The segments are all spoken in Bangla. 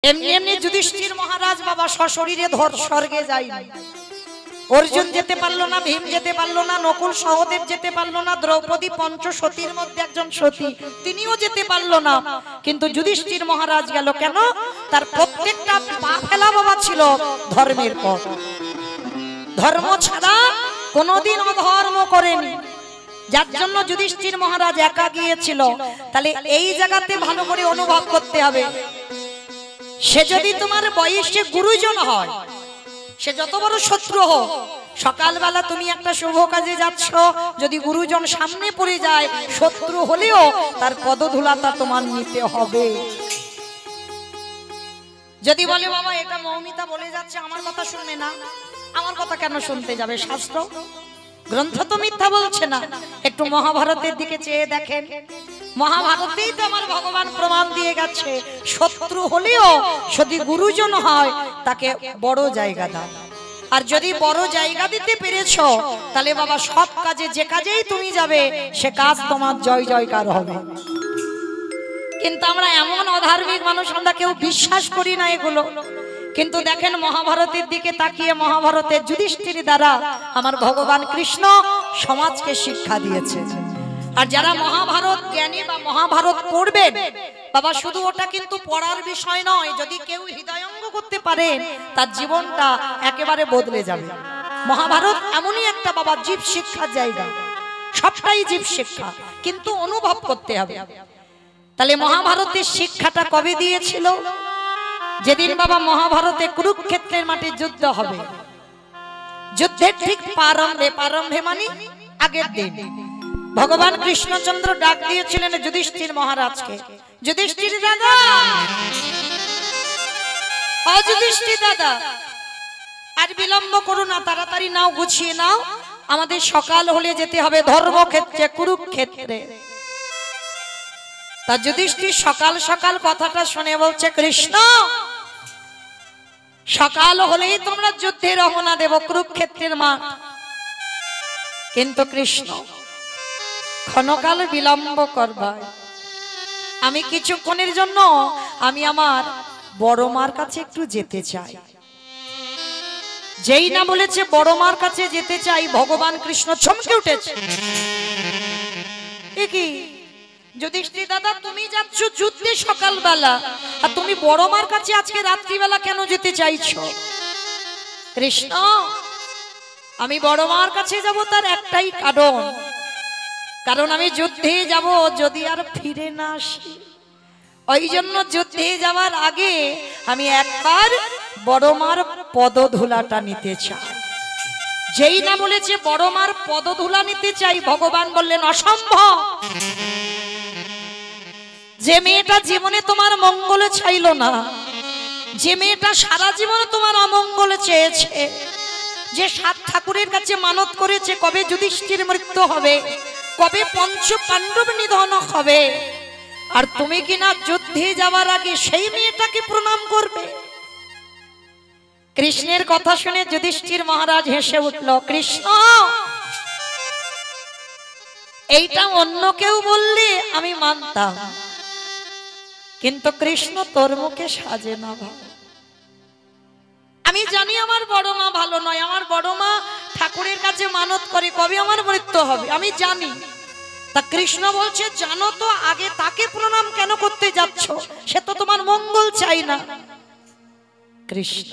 এমনি এমনি যুধিষ্ঠির মহারাজ বাবা সশরীরে স্বর্গে যায়নি। অর্জুন যেতে পারলো না, ভীম যেতে পারলো না, নকুল সহদেব যেতে পারলো না, দ্রৌপদী পঞ্চসতীর মধ্যে একজন সতী তিনিও যেতে পারলো না, কিন্তু যুধিষ্ঠির মহারাজ গেল। কেন? তার প্রত্যেকটা পা ফেলা বাবা ছিল ধর্মের পথ। ধর্ম ছাড়া কোনোদিন অধর্ম করেনি, যার জন্য যুধিষ্ঠির মহারাজ একা গিয়েছিল। তাহলে এই জায়গাতে ভালো করে অনুভব করতে হবে, সে যদি তোমার বয়সে গুরুজন হয়, সে যত বড় শত্রু হোক, সকালবেলা তুমি একটা শুভ কাজে যাচ্ছ, যদি গুরুজন সামনে পড়ে যায়, শত্রু হলেও তার পদধূলাটা তোমার নিতে হবে। যদি বলে বাবা এটা মৌমিতা বলে যাচ্ছে, আমার কথা শুনবে না, আমার কথা কেন শুনতে যাবে? শাস্ত্র গ্রন্থ তো মিথ্যা বলছে না। একটু মহাভারতের দিকে চেয়ে দেখেন, মহাভারতেই তো আমার ভগবান প্রমাণ দিয়ে গেছে, শত্রু হলেও যদি গুরুজন হয় তাকে বড় জায়গা দাও। আর যদি বড় জায়গা দিতে পেরেছো, তাহলে বাবা সব কাজে, যে কাজেই তুমি যাবে, সে কাজ তোমার জয় জয়কার হবে। কিন্তু আমরা এমন অধার্মিক মানুষ, আমরা কেউ বিশ্বাস করি না এগুলো। কিন্তু দেখেন মহাভারতের দিকে তাকিয়ে, মহাভারতের যুধিষ্ঠির দ্বারা আমার ভগবান কৃষ্ণ সমাজকে শিক্ষা দিয়েছে। আর যারা মহাভারত জ্ঞানী বা মহাভারত পড়বেন বাবা, শুধু ওটা কিন্তু পড়ার বিষয় নয়, যদি কেউ হৃদয়ঙ্গ করতে পারেন তার জীবনটা একেবারে বদলে যাবে। মহাভারত এমনই একটা বাবা জীব শিক্ষার জায়গা, সবটাই জীব শিক্ষা, কিন্তু অনুভব করতে হবে। তাহলে মহাভারতের শিক্ষাটা কবে দিয়েছিল? যেদিন বাবা মহাভারতে কুরুক্ষেত্রের মাঠে যুদ্ধ হবে, যুদ্ধের ঠিক প্রারম্ভে মানে আগের দিন ভগবান কৃষ্ণচন্দ্র ডাক দিয়েছিলেন যুধিষ্ঠির মহারাজকে, যুধিষ্ঠির দাদা, যুধিষ্ঠির দাদা, আর বিলম্ব করো না, তাড়াতাড়ি নাও, গুছিয়ে নাও, আমাদের সকাল হলে যেতে হবে ধর্মক্ষেত্রে, কুরুক্ষেত্রে। তা যুধিষ্ঠির সকাল সকাল কথাটা শুনে বলছে, কৃষ্ণ সকাল হলেই তোমরা যুদ্ধে রওনা দেব, কুরুক্ষেত্রের মাঠ। কিন্তু কৃষ্ণ ক্ষণকাল বিলম্ব করবাই, আমি কিছুক্ষণের জন্য আমি আমার বড় মার কাছে একটু যেতে চাই। যেই না বলেছে বড় মার কাছে যেতে চাই, ভগবান কৃষ্ণ চমকে উঠেছে। এ কি যুধিষ্ঠির দাদা, তুমি যাচ্ছ যুদ্ধে সকালবেলা, আর তুমি বড় মার কাছে আজকে রাত্রিবেলা কেন যেতে চাইছো? কৃষ্ণ, আমি বড় মার কাছে যাব তার একটাই কারণ আমি যুদ্ধে যাব, যদি আর ফিরে না আসি, ওই জন্য যুদ্ধে যাওয়ার আগে আমি একবার বড় মার পদধূলাটা নিতে চাই। যেই না বলেছে বড় মার পদধূলা নিতে চাই, ভগবান বললেন অসম্ভব। যে মেয়েটা জীবনে তোমার মঙ্গল চাইল না, যে মেয়েটা সারা জীবনে তোমার অমঙ্গল চেয়েছে, যে 7 ঠাকুরের কাছে মানত করেছে কবে যুধিষ্ঠির মৃত্যু হবে, কবে পঞ্চ পাণ্ডব নিধন হবে, আর তুমি কিনা যুদ্ধে যাওয়ার আগে সেই মেয়েটাকে প্রণাম করবে? কৃষ্ণের কথা শুনে যুধিষ্ঠির মহারাজ হেসে উঠল। কৃষ্ণ, এইটা অন্য কেউ বললে আমি মানতাম, কিন্তু কৃষ্ণ তোর মুখে সাজে না ভালো। আমি জানি আমার বড় মা ভালো নয়, আমার বড় মা ঠাকুরের কাছে মানত করে কবে আমার মৃত্যু হবে, আমি জানি। তা কৃষ্ণ বলছে, জানো তো, আগে তাকে প্রণাম কেন করতে যাচ্ছ? সে তো তোমার মঙ্গল চাই না। কৃষ্ণ,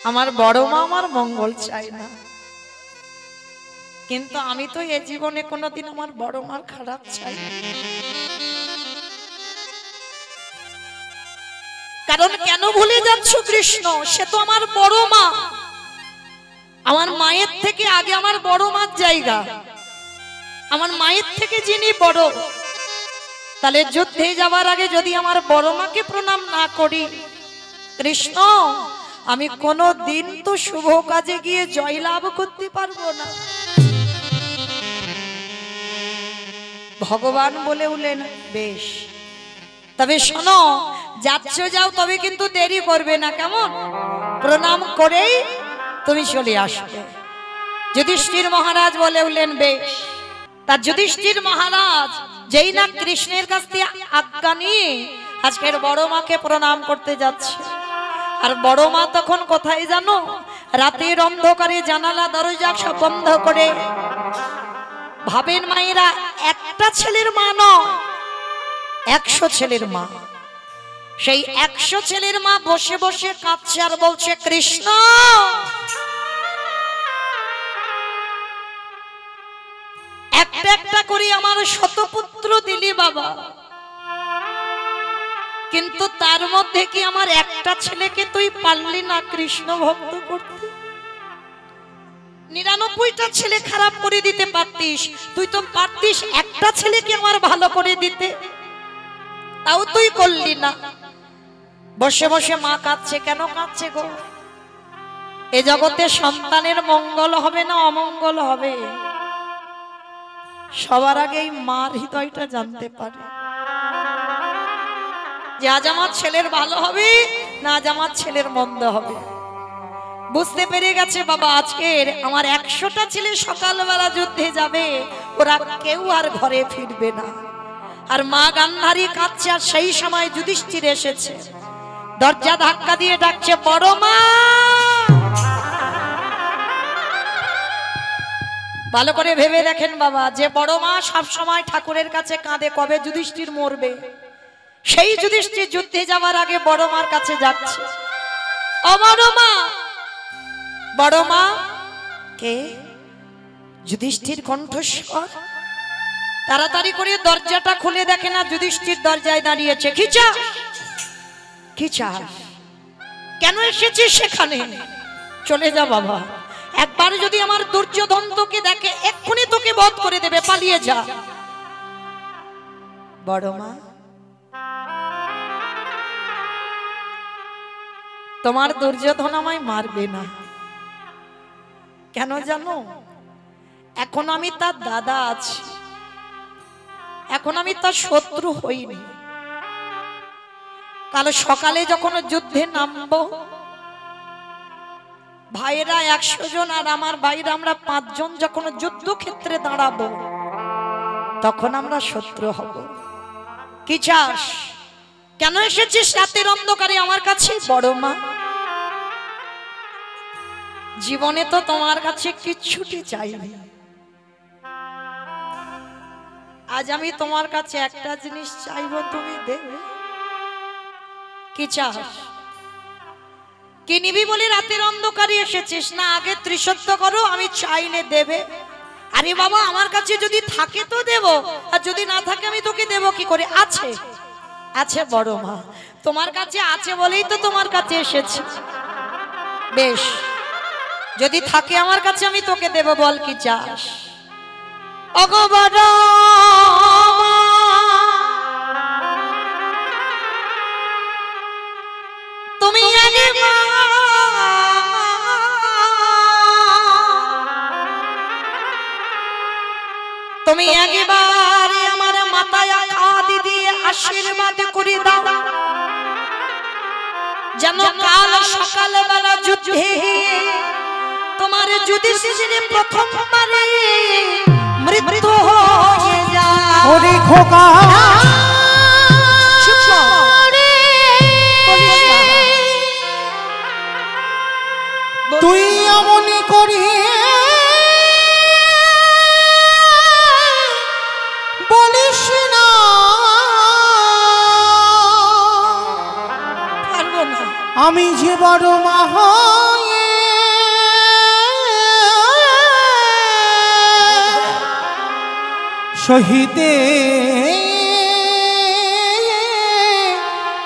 আমার বড় মা আমার মঙ্গল চাই না, কিন্তু আমি তো এ জীবনে কোনোদিন আমার বড় মার খারাপ চাই না। কারণ কেন ভুলে যাচ্ছ কৃষ্ণ? সে তো আমার বড় মা, আমার মায়ের থেকে আগে আমার বড় মার জায়গা, আমার মায়ের থেকে যিনি বড়। তাহলে যুদ্ধে যাওয়ার আগে যদি আমার বড় মাকে প্রণাম না করি, কৃষ্ণ আমি কোনো দিন তো শুভ কাজে গিয়ে জয়লাভ করতে পারবো না। ভগবান বলে উঠলেন, বেশ, তবে শোনো, যাচ্ছ যাও, তবে কিন্তু দেরি করবে না, কেমন? প্রণাম করেই তুমি চলে আসবে। যুধিষ্ঠির মহারাজ বলে উঠলেন, বেশ। তার যুধিষ্ঠির মহারাজ যেই না কৃষ্ণের কাছ থেকে আজ্ঞা নিয়ে আজকের বড় মাকে প্রণাম করতে যাচ্ছে। আর বড় মা তখন কোথায় জানো? রাতের অন্ধকারে জানালা দরজা সব বন্ধ করে, ভাবেন মায়েরা একটা ছেলের মা নয়, 100 ছেলের মা। সেই 100 ছেলের মা বসে বসে কাঁদছে আর বলছে, কৃষ্ণ একটা একটা করে আমার শতপুত্র দিলি বাবা, কিন্তু তার মধ্যে কি আমার একটা ছেলেকে তুই পারলি না কৃষ্ণ ভক্ত করতে? 99টা ছেলে খারাপ করে দিতে পারতিস, তুই তো পারতিস একটা ছেলেকে আমার ভালো করে দিতে, তাও তুই করলি না। বসে বসে মা কাঁদছে। কেন কাঁদছে গো? এ জগতে সন্তানের মঙ্গল হবে না অমঙ্গল হবে, সবার আগেই মার হৃদয়টা জানতে পারে যে আজ আমার ছেলের ভালো হবে না আজ আমার ছেলের মন্দ হবে। বুঝতে পেরে গেছে বাবা, আজকের আমার 100টা ছেলে সকালবেলা যুদ্ধে যাবে, ওরা কেউ আর ঘরে ফিরবে না। আর মা গান্ধারী কাঁদছে। আর সেই সময় যুধিষ্ঠির এসেছে, দরজা ধাক্কা দিয়ে ডাকছে, বড় মা। ভালো করে ভেবে দেখেন বাবা, যে বড় মা সব সময় ঠাকুরের কাছে কাঁদে কবে যুধিষ্ঠির মরবে, সেই যুধিষ্ঠির যুদ্ধে যাওয়ার আগে বড় মার কাছে যাচ্ছে। ও বড় মা। বড় মা কে? যুধিষ্ঠির কণ্ঠস্বর। তাড়াতাড়ি করে দরজাটা খুলে দেখে না যুধিষ্ঠির দরজায় দাঁড়িয়েছে। কি চাস? কি চাস? কেন এসেছিস সেখানে? চলে যা বাবা, একবার যদি আমার দুর্যোধন তোকে দেখে এক্ষুনি তোকে বধ করে দেবে, পালিয়ে যা। বড় মা, তোমার দুর্যোধন আমায় মারবে না। কেন জানো? এখন আমি তার দাদা আছি, এখন আমি তার শত্রু হইনি। কাল সকালে যখন যুদ্ধে নামবো, ভাইরা 100 জন আর আমার ভাইরা আমরা 5 জন যখন যুদ্ধক্ষেত্রে দাঁড়াবো, তখন আমরা শত্রু হব। কি চাস? কেন এসেছিস রাতের অন্ধকারে আমার কাছে? বড় মা, জীবনে তো তোমার কাছে কিচ্ছুটি চাইনি, আজ আমি তোমার কাছে একটা জিনিস চাইবো, তুমি দেবে। কি চাস? কি নিবি বলে রাতের অন্ধকারে এসেছিস না? আগে ত্রিসত্য করো, আমি চাইলে দেবে। আরে বাবা, আমার কাছে যদি থাকে তো দেব, আর যদি না থাকে আমি তোকে দেব কি করে? আছে, আছে বড় মা, তোমার কাছে আছে বলেই তো তোমার কাছে এসেছি। বেশ, যদি থাকে আমার কাছে আমি তোকে দেব, বল কি চাস? ওগো বড় মা, তুমি আগে মা, তুমি একবার আমার মাথায় হাত দিয়ে আশীর্বাদ করে দাও, যেন কাল সকালবেলা যুদ্ধে তোমার যুধিষ্ঠির প্রথমবারে মৃত্যু হয়ে যায়। ওরে খোকা, তুই এমনই করি বলিস না, আমি যে বড় মা হয়ে সহিতে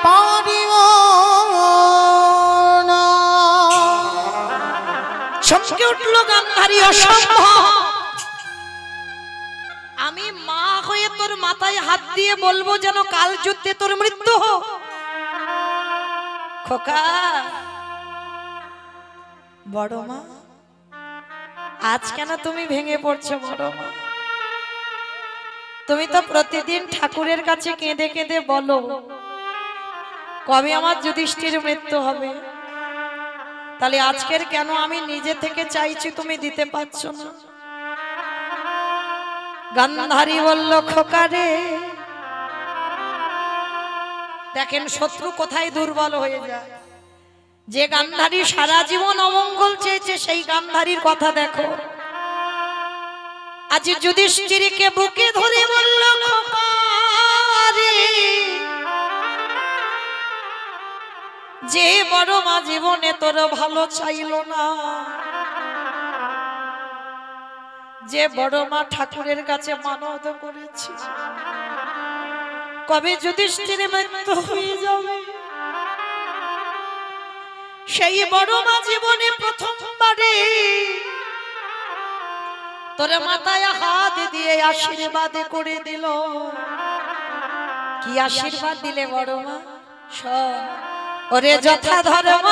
পারিব না। চমকে উঠল গান্ধারী, অসম্ভব। আমি মা হয়ে তোর মাথায় হাত দিয়ে বলবো যেন কাল যুদ্ধে তোর মৃত্যু হোক? খোকা, বড় মা, আজ কেন তুমি ভেঙে পড়ছো? বড় মা, তুমি তো প্রতিদিন ঠাকুরের কাছে কেঁদে কেঁদে বলো কবে আমার যুধিষ্ঠির মৃত্যু হবে, তাহলে আজকের কেন আমি নিজে থেকে চাইছি তুমি দিতে পারছো না? গান্ধারী বলল, খোকা রে, দেখেন শত্রু কোথায় দুর্বল হয়ে যায়। যে গান্ধারী সারা জীবন অমঙ্গল চেয়েছে সেই গান্ধারীর কথা দেখো, আজ যুধিষ্ঠিরকে বুকে ধরে বলল খোকা রে, যে বড় মা জীবনে তোর ভালো চাইল না, যে বড় মা ঠাকুরের কাছে মানত করেছি, কবে যুধিষ্ঠিরের মৃত্যু হয়ে যাবে, সেই বড় মা জীবনে প্রথমবারে তোর মাথায় হাত দিয়ে আশীর্বাদ করে দিল। কি আশীর্বাদ দিলে বড় মা? শোন, ওরে যথা ধর্ম,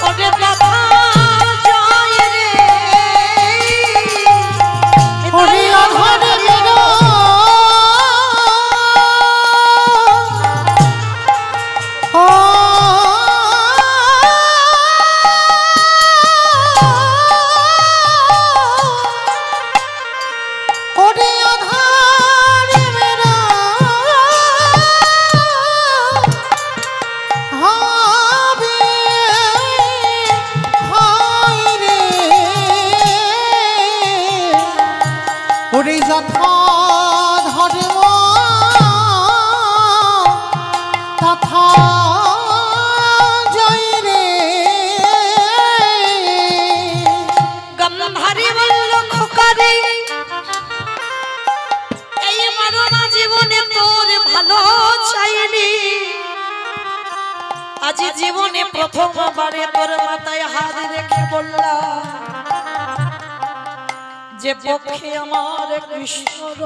ওরে যথা জয় রে, ওরে অধর্মের ওরে অধর্মের হবে হয় রে, ওরে যথা ধর্ম তথা জয় রে। গান্ধারী বলল খোকা রে, এই বড় মা জীবনে তোর ভালো চাইনি, আজ জীবনে প্রথমবারে তোর মাথায় হাত রেখে বললাম, যে পক্ষে আমার কৃষ্ণ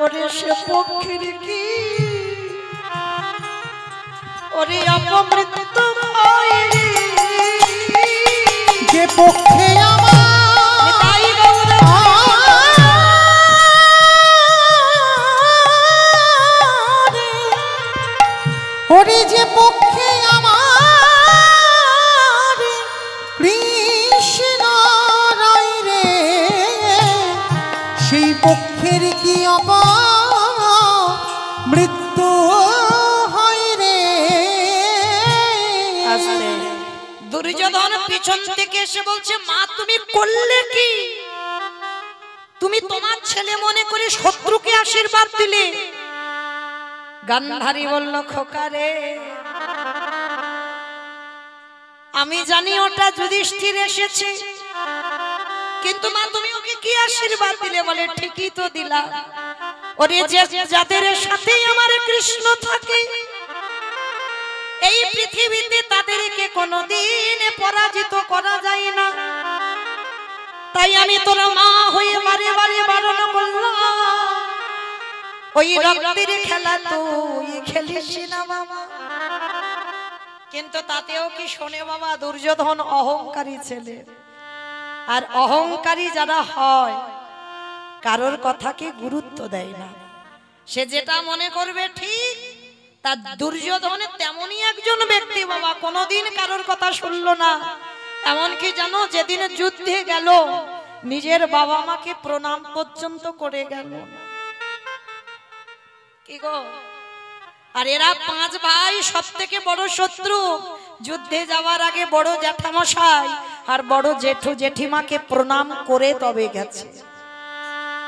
ওরে সে পক্ষের কি ওরে অপমৃত্যু হয় রে, যে পক্ষে আমার তাই গৌরব ওরে যে পক্ষে আমার কৃষ্ণ রায় রে, সেই পক্ষের কি মৃত্যু হয় রে। দুর্যোধন পিছন থেকে এসে বলছে, মা তুমি করলে কি? তুমি তোমার ছেলে মনে করে শত্রুকে আশীর্বাদ দিলে। গান্ধারী বলল খোকা রে, আমি জানি ওটা যুধিষ্ঠির এসেছে, কিন্তু মা তুমি ওকে কি আশীর্বাদ দিলে? বলে ঠিকই তো দিলাম, ওরে যাদের সাথে আমার কৃষ্ণ থাকে এই পৃথিবীতে তাদেরকে কোনোদিন পরাজিত করা যায় না, তাই আমি তোর মা হয়ে বারে বারে বারণ করলাম, ওই রক্তের খেলা তুই খেলিস না বাবা। কিন্তু তাতেও কি শোনে বাবা? দুর্যোধন অহংকারী ছেলে, আর অহংকারী যারা হয় কারোর কথাকে গুরুত্ব দেয় না, সে যেটা মনে করবে ঠিক। তার দুর্যোধন তেমনই একজন ব্যক্তি বাবা, কোনোদিন কারোর কথা শুনলো না। এমনকি জানো, যেদিন যুদ্ধে গেল নিজের বাবা মাকে প্রণাম পর্যন্ত করে গেল। কি গো, আর এরা পাঁচ ভাই, সব থেকে বড় শত্রু। যুদ্ধে যাওয়ার আগে বড় জ্যাঠামশাই আর বড় জেঠু জেঠিমাকে প্রণাম করে তবে গেছে।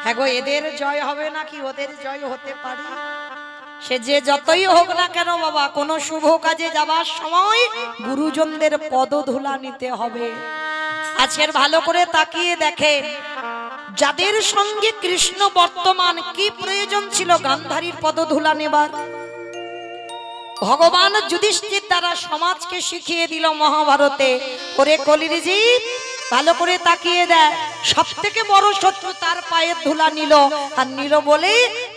হ্যাঁ গো, এদের জয় হবে নাকি ওদের জয় হতে পারে? সে যে যতই হোক না কেন বাবা, কোনো শুভ কাজে যাবার সময় গুরুজনদের পদধূলা নিতে হবে। আজকের ভালো করে তাকিয়ে দেখেন, যাদের সঙ্গে কৃষ্ণ বর্তমান, কি প্রয়োজন ছিল গান্ধারীর পদধূলা নেবার? ভগবান যুধিষ্ঠির দ্বারা সমাজকে শিখিয়ে দিল মহাভারতে, ওরে কলির জীব ভালো করে তাকিয়ে দেয়, সব থেকে বড় শত্রু তার পায়ের ধুলা নিল, আর নিল বলে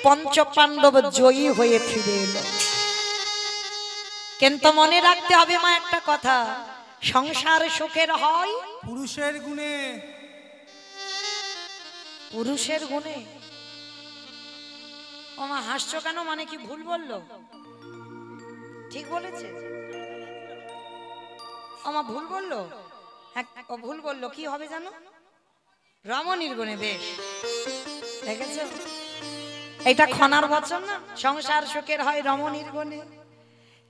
পঞ্চ পাণ্ডব জয়ী হয়ে ফিরে এলো। কিন্তু মনে রাখতে হবে মা একটা কথা, সংসার সুখের হয় পুরুষের গুণে। পুরুষের গুণে? ও মা হাসছো কেন? মানে কি ভুল বললো? ঠিক বলেছে? আমার ভুল বললো? হ্যাঁ, ও ভুল বললো। কি হবে জানো? রমণীর গুণে। বেশ, দেখেছো? এটা খনার বচন না, সংসার সুখের হয় রমণীর গুণে।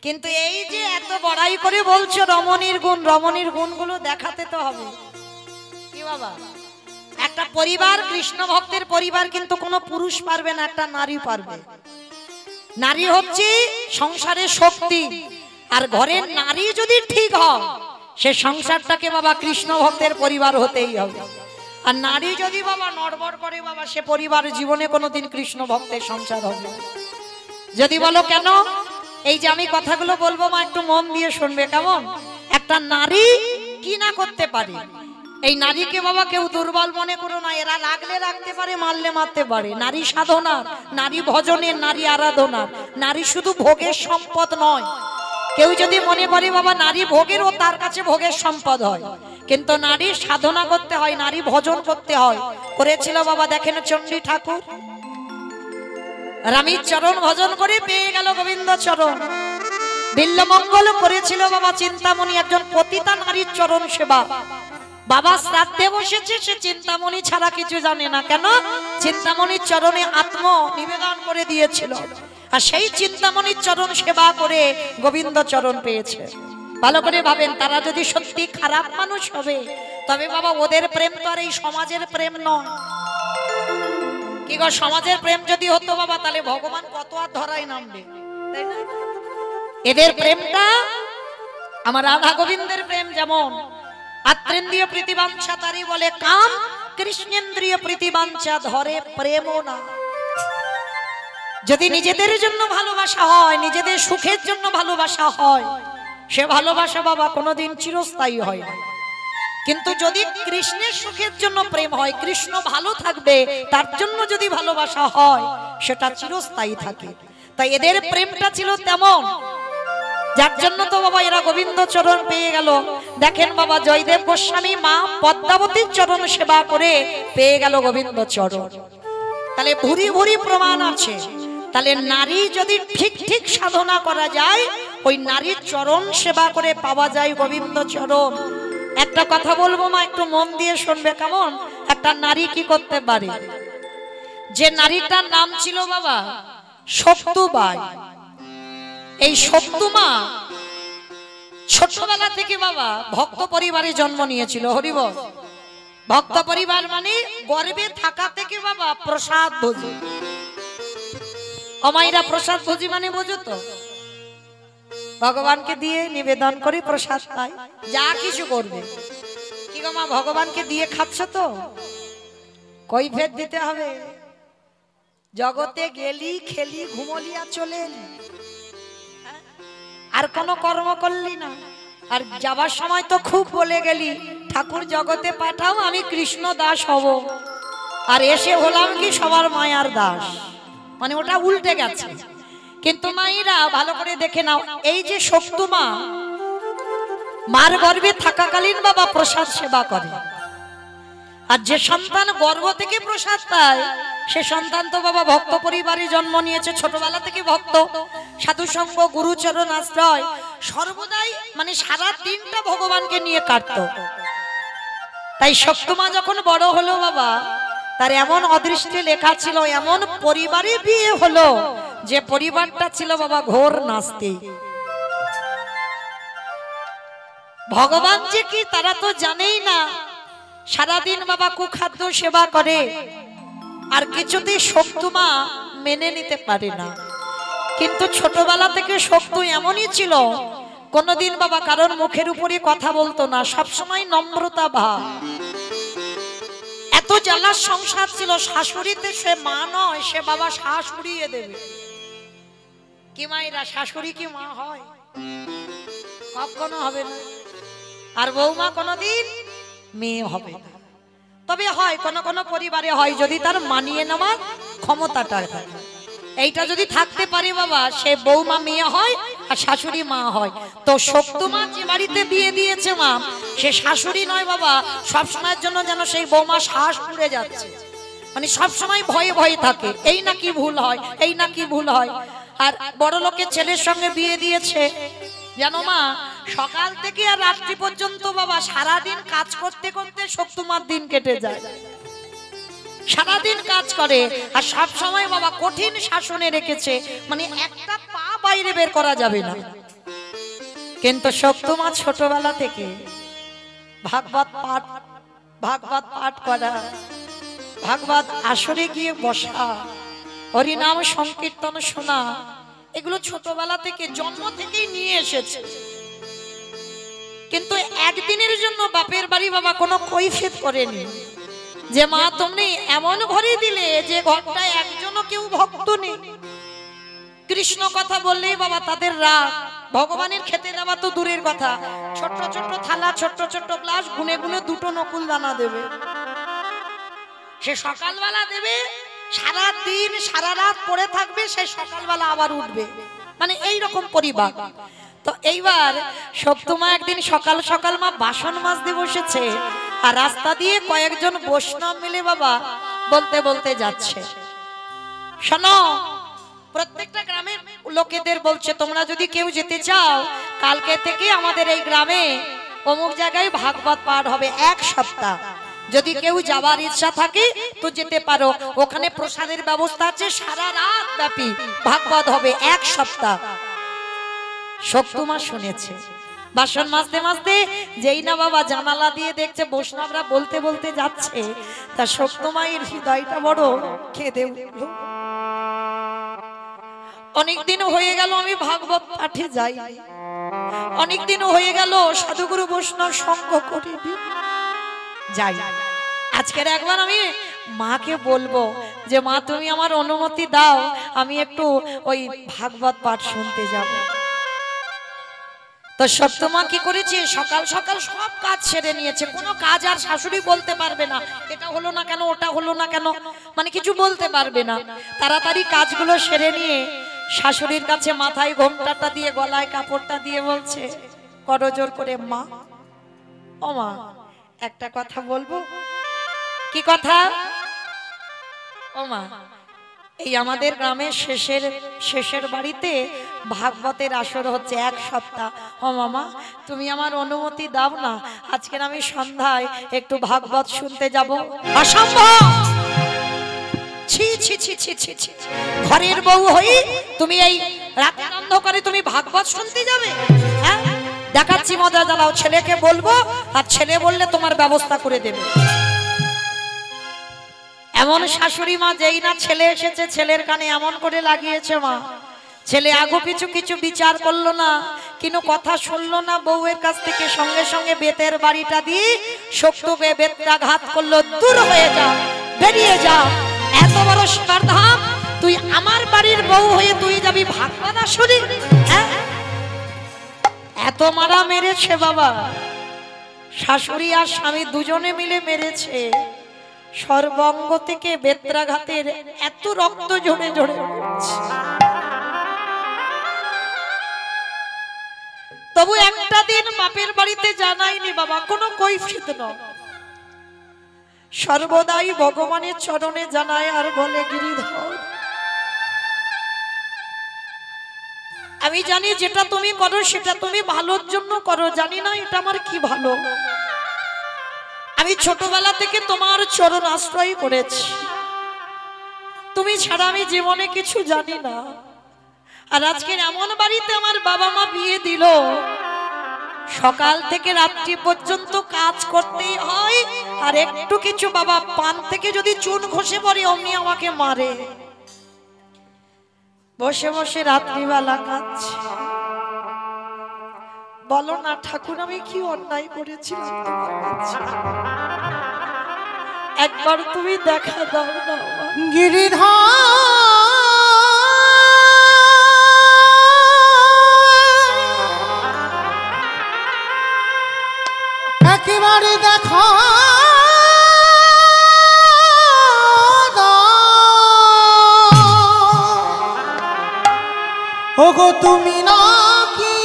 কিন্তু এই যে এত বড়াই করে বলছো রমণীর গুণ, রমণীর গুণগুলো দেখাতে তো হবে। কি বাবা, একটা পরিবার, কৃষ্ণ ভক্তের পরিবার কিন্তু কোনো পুরুষ পারবে না, একটা নারী পারবে। নারী হচ্ছে সংসারের শক্তি, আর ঘরের নারী যদি ঠিক হয় সে সংসারটাকে বাবা কৃষ্ণ ভক্তের পরিবার হতেই হবে। আর নারী যদি বাবা নড়বড় করে বাবা, সে পরিবার জীবনে কোনোদিন কৃষ্ণ ভক্তের সংসার হবে। যদি বলো কেন, এই যে আমি কথাগুলো বলবো মা, একটু মন দিয়ে শুনবে কেমন। একটা নারী কি না করতে পারে, এই নারীকে বাবা কেউ দুর্বল মনে করো না। এরা লাগলে রাখতে পারে, মারলে মারতে পারে। নারী সাধনার, নারী ভজনের, নারী আরাধনার। নারী শুধু ভোগের সম্পদ নয়। কেউ যদি মনে করে বাবা নারী ভোগের, ও তার কাছে ভোগের সম্পদ হয়, কিন্তু নারী সাধনা করতে হয়, নারী ভজন করতে হয়। করেছিল বাবা, দেখেন চণ্ডী ঠাকুর রামীর চরণ ভজন করে পেয়ে গেল গোবিন্দ চরণ। বিল্লমঙ্গল করেছিল বাবা চিন্তামণি, একজন পতিতা নারীর চরণ সেবা। বাবা শ্রাদ্ধে বসেছে, সে চিন্তামণি ছাড়া কিছু জানে না। কেন? চিন্তামণির চরণে আত্ম নিবেদন করে দিয়েছিল, আর সেই চিন্তামণির চরণ সেবা করে গোবিন্দ চরণ পেয়েছে। ভালো করে ভাবেন, তারা যদি সত্যি খারাপ মানুষ হবে, তবে বাবা ওদের প্রেম তো আর এই সমাজের প্রেম নয়। কি গো, সমাজের প্রেম যদি হতো বাবা, তাহলে ভগবান কত আর ধরাই নামবে, তাই না? এদের প্রেমটা আমার রাধা গোবিন্দের প্রেম। যেমন আত্রেন্দ্রিয় প্রীতিবাঞ্ছা তারি বলে কাম, কৃষ্ণেন্দ্রিয় প্রীতিবাঞ্ছা ধরে প্রেমও না। যদি নিজেদের জন্য ভালোবাসা হয়, নিজেদের সুখের জন্য ভালোবাসা হয়, সে ভালোবাসা বাবা কোনোদিন চিরস্থায়ী হয় না। কিন্তু যদি কৃষ্ণের সুখের জন্য প্রেম হয়, কৃষ্ণ ভালো থাকবে তার জন্য যদি ভালোবাসা হয়, সেটা চিরস্থায়ী থাকে। তাই এদের প্রেমটা ছিল তেমন, যার জন্য তো বাবা এরা গোবিন্দ চরণ পেয়ে গেল। দেখেন বাবা, জয়দেব গোস্বামী মা পদ্মাবতীর চরণ সেবা করে পেয়ে গেল গোবিন্দ চরণ। তাহলে ভুরি ভুরি প্রমাণ আছে। তাহলে নারী যদি ঠিক ঠিক সাধনা করা যায়, ওই নারীর চরণ সেবা করে পাওয়া যায় গোবিন্দ চরণ। একটা কথা বলবো মা, একটু মন দিয়ে শুনবে কেমন। একটা নারী কি করতে পারে, যে নারীটার নাম ছিল বাবা শক্তুবাই। এই শক্তুমা ছোটবেলা থেকে বাবা ভক্ত পরিবারে জন্ম নিয়েছিল। হরিবল। ভক্ত পরিবার মানে গর্ভে থাকা থেকে বাবা প্রসাদ ভোজি। অমাইরা প্রসাদ ভোজি মানে বোঝো তো, ভগবানকে দিয়ে নিবেদন করে প্রসাদ পায়, যা কিছু করবে। কি গো মা, ভগবানকে দিয়ে খাচ্ছ তো, কৈফিয়ত দিতে হবে। জগতে গেলি, খেলি, ঘুমলি আর চলে এলি, আর কোনো কর্ম করলি না। আর যাবার সময় তো খুব বলে গেলি, ঠাকুর জগতে পাঠাও, আমি কৃষ্ণ দাস হব। আর এসে হলাম কি সবার মায়ার দাস। মানে ওটা উল্টে গেছে। কিন্তু মায়েরা ভালো করে দেখে নাও, এই যে শক্তুমা মার গর্ভে থাকাকালীন বাবা প্রসাদ সেবা করে। আর যে সন্তান গর্ভ থেকে প্রসাদ পায়, সে সন্তান তো বাবা ভক্ত পরিবারে জন্ম নিয়েছে, ছোটবেলা থেকে ভক্ত, সাধু সঙ্গ, গুরুচরণ আশ্রয়, সর্বদাই মানে সারা দিনটা ভগবানকে নিয়ে কাটতো। তাই শক্তুমা যখন বড় হলো বাবা, তার এমন অদৃষ্টে লেখা ছিল, এমন পরিবারে বিয়ে হলো যে পরিবারটা ছিল বাবা ঘোর নাস্তিক। ভগবান যে কি তারা তো জানেই না। সারাদিন বাবা কুখাদ্য সেবা করে, আর কিছুতেই শক্তুমা মেনে নিতে পারে না। কিন্তু ছোটবেলা থেকে শক্তু এমনই ছিল, কোনদিন বাবা কারোর মুখের উপরে কথা বলতো না, সবসময় নম্রতা ভাব। এত জ্বালার সংসার ছিল, শাশুড়িতে সে মা নয়, সে বাবা শাশুড়িয়ে দেবে। কি মায়েরা, শাশুড়ি কি মা হয়? কখনো হবে না। আর বৌমা কোনদিন মেয়ে হবে না। তবে হয় কোন কোন পরিবারে হয়, যদি তার মানিয়ে নেওয়ার ক্ষমতাটা থাকে। এইটা যদি থাকতে পারে বাবা, সে বৌমা মেয়ে হয় আর শাশুড়ি মা হয়। তো শক্তুমা যে বাড়িতে বিয়ে দিয়েছে মা, সে শাশুড়ি নয় বাবা, সবসময়ের জন্য যেন সেই বৌমা শ্বাস পুড়ে যাচ্ছে। মানে সবসময় ভয়ে ভয়ে থাকে, এই না কি ভুল হয়, এই না কি ভুল হয়। আর বড় লোকের ছেলের সঙ্গে বিয়ে দিয়েছে, জানো মা, সকাল থেকে আর রাত্রি পর্যন্ত বাবা সারাদিন কাজ করতে করতে শক্তুমার দিন কেটে যায়। সারাদিন কাজ করে আর সব সময় বাবা কঠিন শাসনে রেখেছে, মানে একটা পা বাইরে বের করা যাবে না। কিন্তু শক্তমা ছোটবেলা থেকে ভাগবত পাঠ করা, ভাগবত আসরে গিয়ে বসা, হরিনাম সংকীর্তন শোনা, এগুলো ছোটবেলা থেকে জন্ম থেকেই নিয়ে এসেছে। কিন্তু একদিনের জন্য বাপের বাড়ি বাবা কোনো কৈফিয়ত করেনি যে মা তুমি এমন ঘরে দিলে যে ঘরটায় একজনও কেউ ভক্ত নেই। কৃষ্ণ কথা বললেই বাবা তাদের রাগ, ভগবানের খেতে দেওয়া তো দূরের কথা, ছোট্ট ছোট্ট থালা, ছোট্ট ছোট্ট গ্লাস, গুনে গুনে দুটো নকুল দানা দেবে। সে সকালবেলা দেবে, সারা দিন সারা রাত পড়ে থাকবে, সে সকালবেলা আবার উঠবে, মানে এই রকম পরিবার। তো এইবার শক্তমা একদিন সকাল সকাল মা বাসন মাজতে বসেছে, আর রাস্তা দিয়ে কয়েকজন বৈষ্ণব মিলে বাবা বলতে বলতে যাচ্ছে, শোনো প্রত্যেকটা গ্রামের লোকেদের বলছে তোমরা যদি কেউ যেতে চাও কালকে থেকে আমাদের এই গ্রামে অমুক জায়গায় ভাগবত পাঠ হবে 1 সপ্তাহ। যদি কেউ যাবার ইচ্ছা থাকে তো যেতে পারো, ওখানে প্রসাদের ব্যবস্থা আছে, সারা রাত ব্যাপী ভাগবত হবে 1 সপ্তাহ। শক্তমা শুনেছে, বাসন মাজতে মাজতে যেই না বাবা জানালা দিয়ে দেখছে বৈষ্ণবরা বলতে বলতে যাচ্ছে, তা শক্তমায়ের হৃদয়টা বড় কেঁদে উঠল। অনেকদিন হয়ে গেল আমি ভাগবত পাঠে যাই, অনেকদিন হয়ে গেল সাধুগুরু বৈষ্ণব সঙ্গ করিনি, যাই আজকের একবার আমি মাকে বলবো যে মা তুমি আমার অনুমতি দাও, আমি একটু ওই ভাগবত পাঠ শুনতে যাব। তো সত্যমা কি করেছে, সকাল সকাল সব কাজ সেরে নিয়েছে, কোনো কাজ আর শাশুড়ি বলতে পারবে না, এটা হলো না কেন, ওটা হলো না কেন, মানে কিছু বলতে পারবে না। তাড়াতাড়ি কাজগুলো সেরে নিয়ে শাশুড়ির কাছে মাথায় ঘোমটাটা দিয়ে গলায় কাপড়টা দিয়ে বলছে করজোর করে, মা ও মা একটা কথা বলবো। কি কথা? ও মা এই আমাদের গ্রামের শেষের বাড়িতে ভাগবতের আসর হচ্ছে 1 সপ্তাহ। ও মামা তুমি আমার অনুমতি দাও না, আজকে আমি সন্ধ্যায় একটু ভাগবত শুনতে যাব। অসম্ভব, ছি ছি ছি ছি ছি ছি, ঘরের বউ হই তুমি এই রাতের অন্ধকারে তুমি ভাগবত শুনতে যাবে? হ্যাঁ দেখাচ্ছি মজা, জ্বালাও, ছেলেকে বলবো, আর ছেলে বললে তোমার ব্যবস্থা করে দেবে। এমন শাশুড়ি মা, যেই না ছেলে এসেছে ছেলের কানে এমন করে লাগিয়েছে মা, ছেলে আগু পিছু কিছু বিচার করলো না, কিন্তু কথা শুনলো না, বউয়ের কাছ থেকে সঙ্গে সঙ্গে বেতের বাড়িটা দিয়ে শক্তকে বেত্রাঘাত করলো, দূর হয়ে যা, বেরিয়ে যা, এত বড় স্পর্ধাম, তুই আমার বাড়ির বউ হয়ে তুই যাবি ভাগবত আসরে? হ্যাঁ এত মারা মেরেছে বাবা, শাশুড়ি আর স্বামী দুজনে মিলে মেরেছে, সর্বাঙ্গ থেকে বেত্রাঘাতের এত রক্ত ঝরে ঝরে পড়ছে। তবু একটা দিন বাপের বাড়িতে জানাইনি বাবা, কোনো কৈফিয়ত নয়, সর্বদাই ভগবানের চরণে জানায় আর বলে গিরিধর আমি জানি যেটা তুমি করো সেটা তুমি ভালোর জন্য করো, জানি না এটা আমার কি ভালো, আমি ছোটবেলা থেকে তোমার চরণ আশ্রয় করেছি, তুমি ছাড়া আমি জীবনে কিছু জানি না। আর আজকে এমন বাড়িতে আমার বাবা মা বিয়ে দিল, সকাল থেকে রাত্রি পর্যন্ত কাজ করতেই হয়, আর একটু কিছু বাবা পান থেকে যদি চুন ঘষে পড়ে অমনি আমাকে মারে, বসে বসে রাত্রিবেলা কাঁদছে। বলো না ঠাকুর আমি কি অন্যায় করেছিলাম তোমার কাছে, একবার তুমি দেখা দাও না। গিরিধর একেবারে দেখা ওগো তুমি নাকি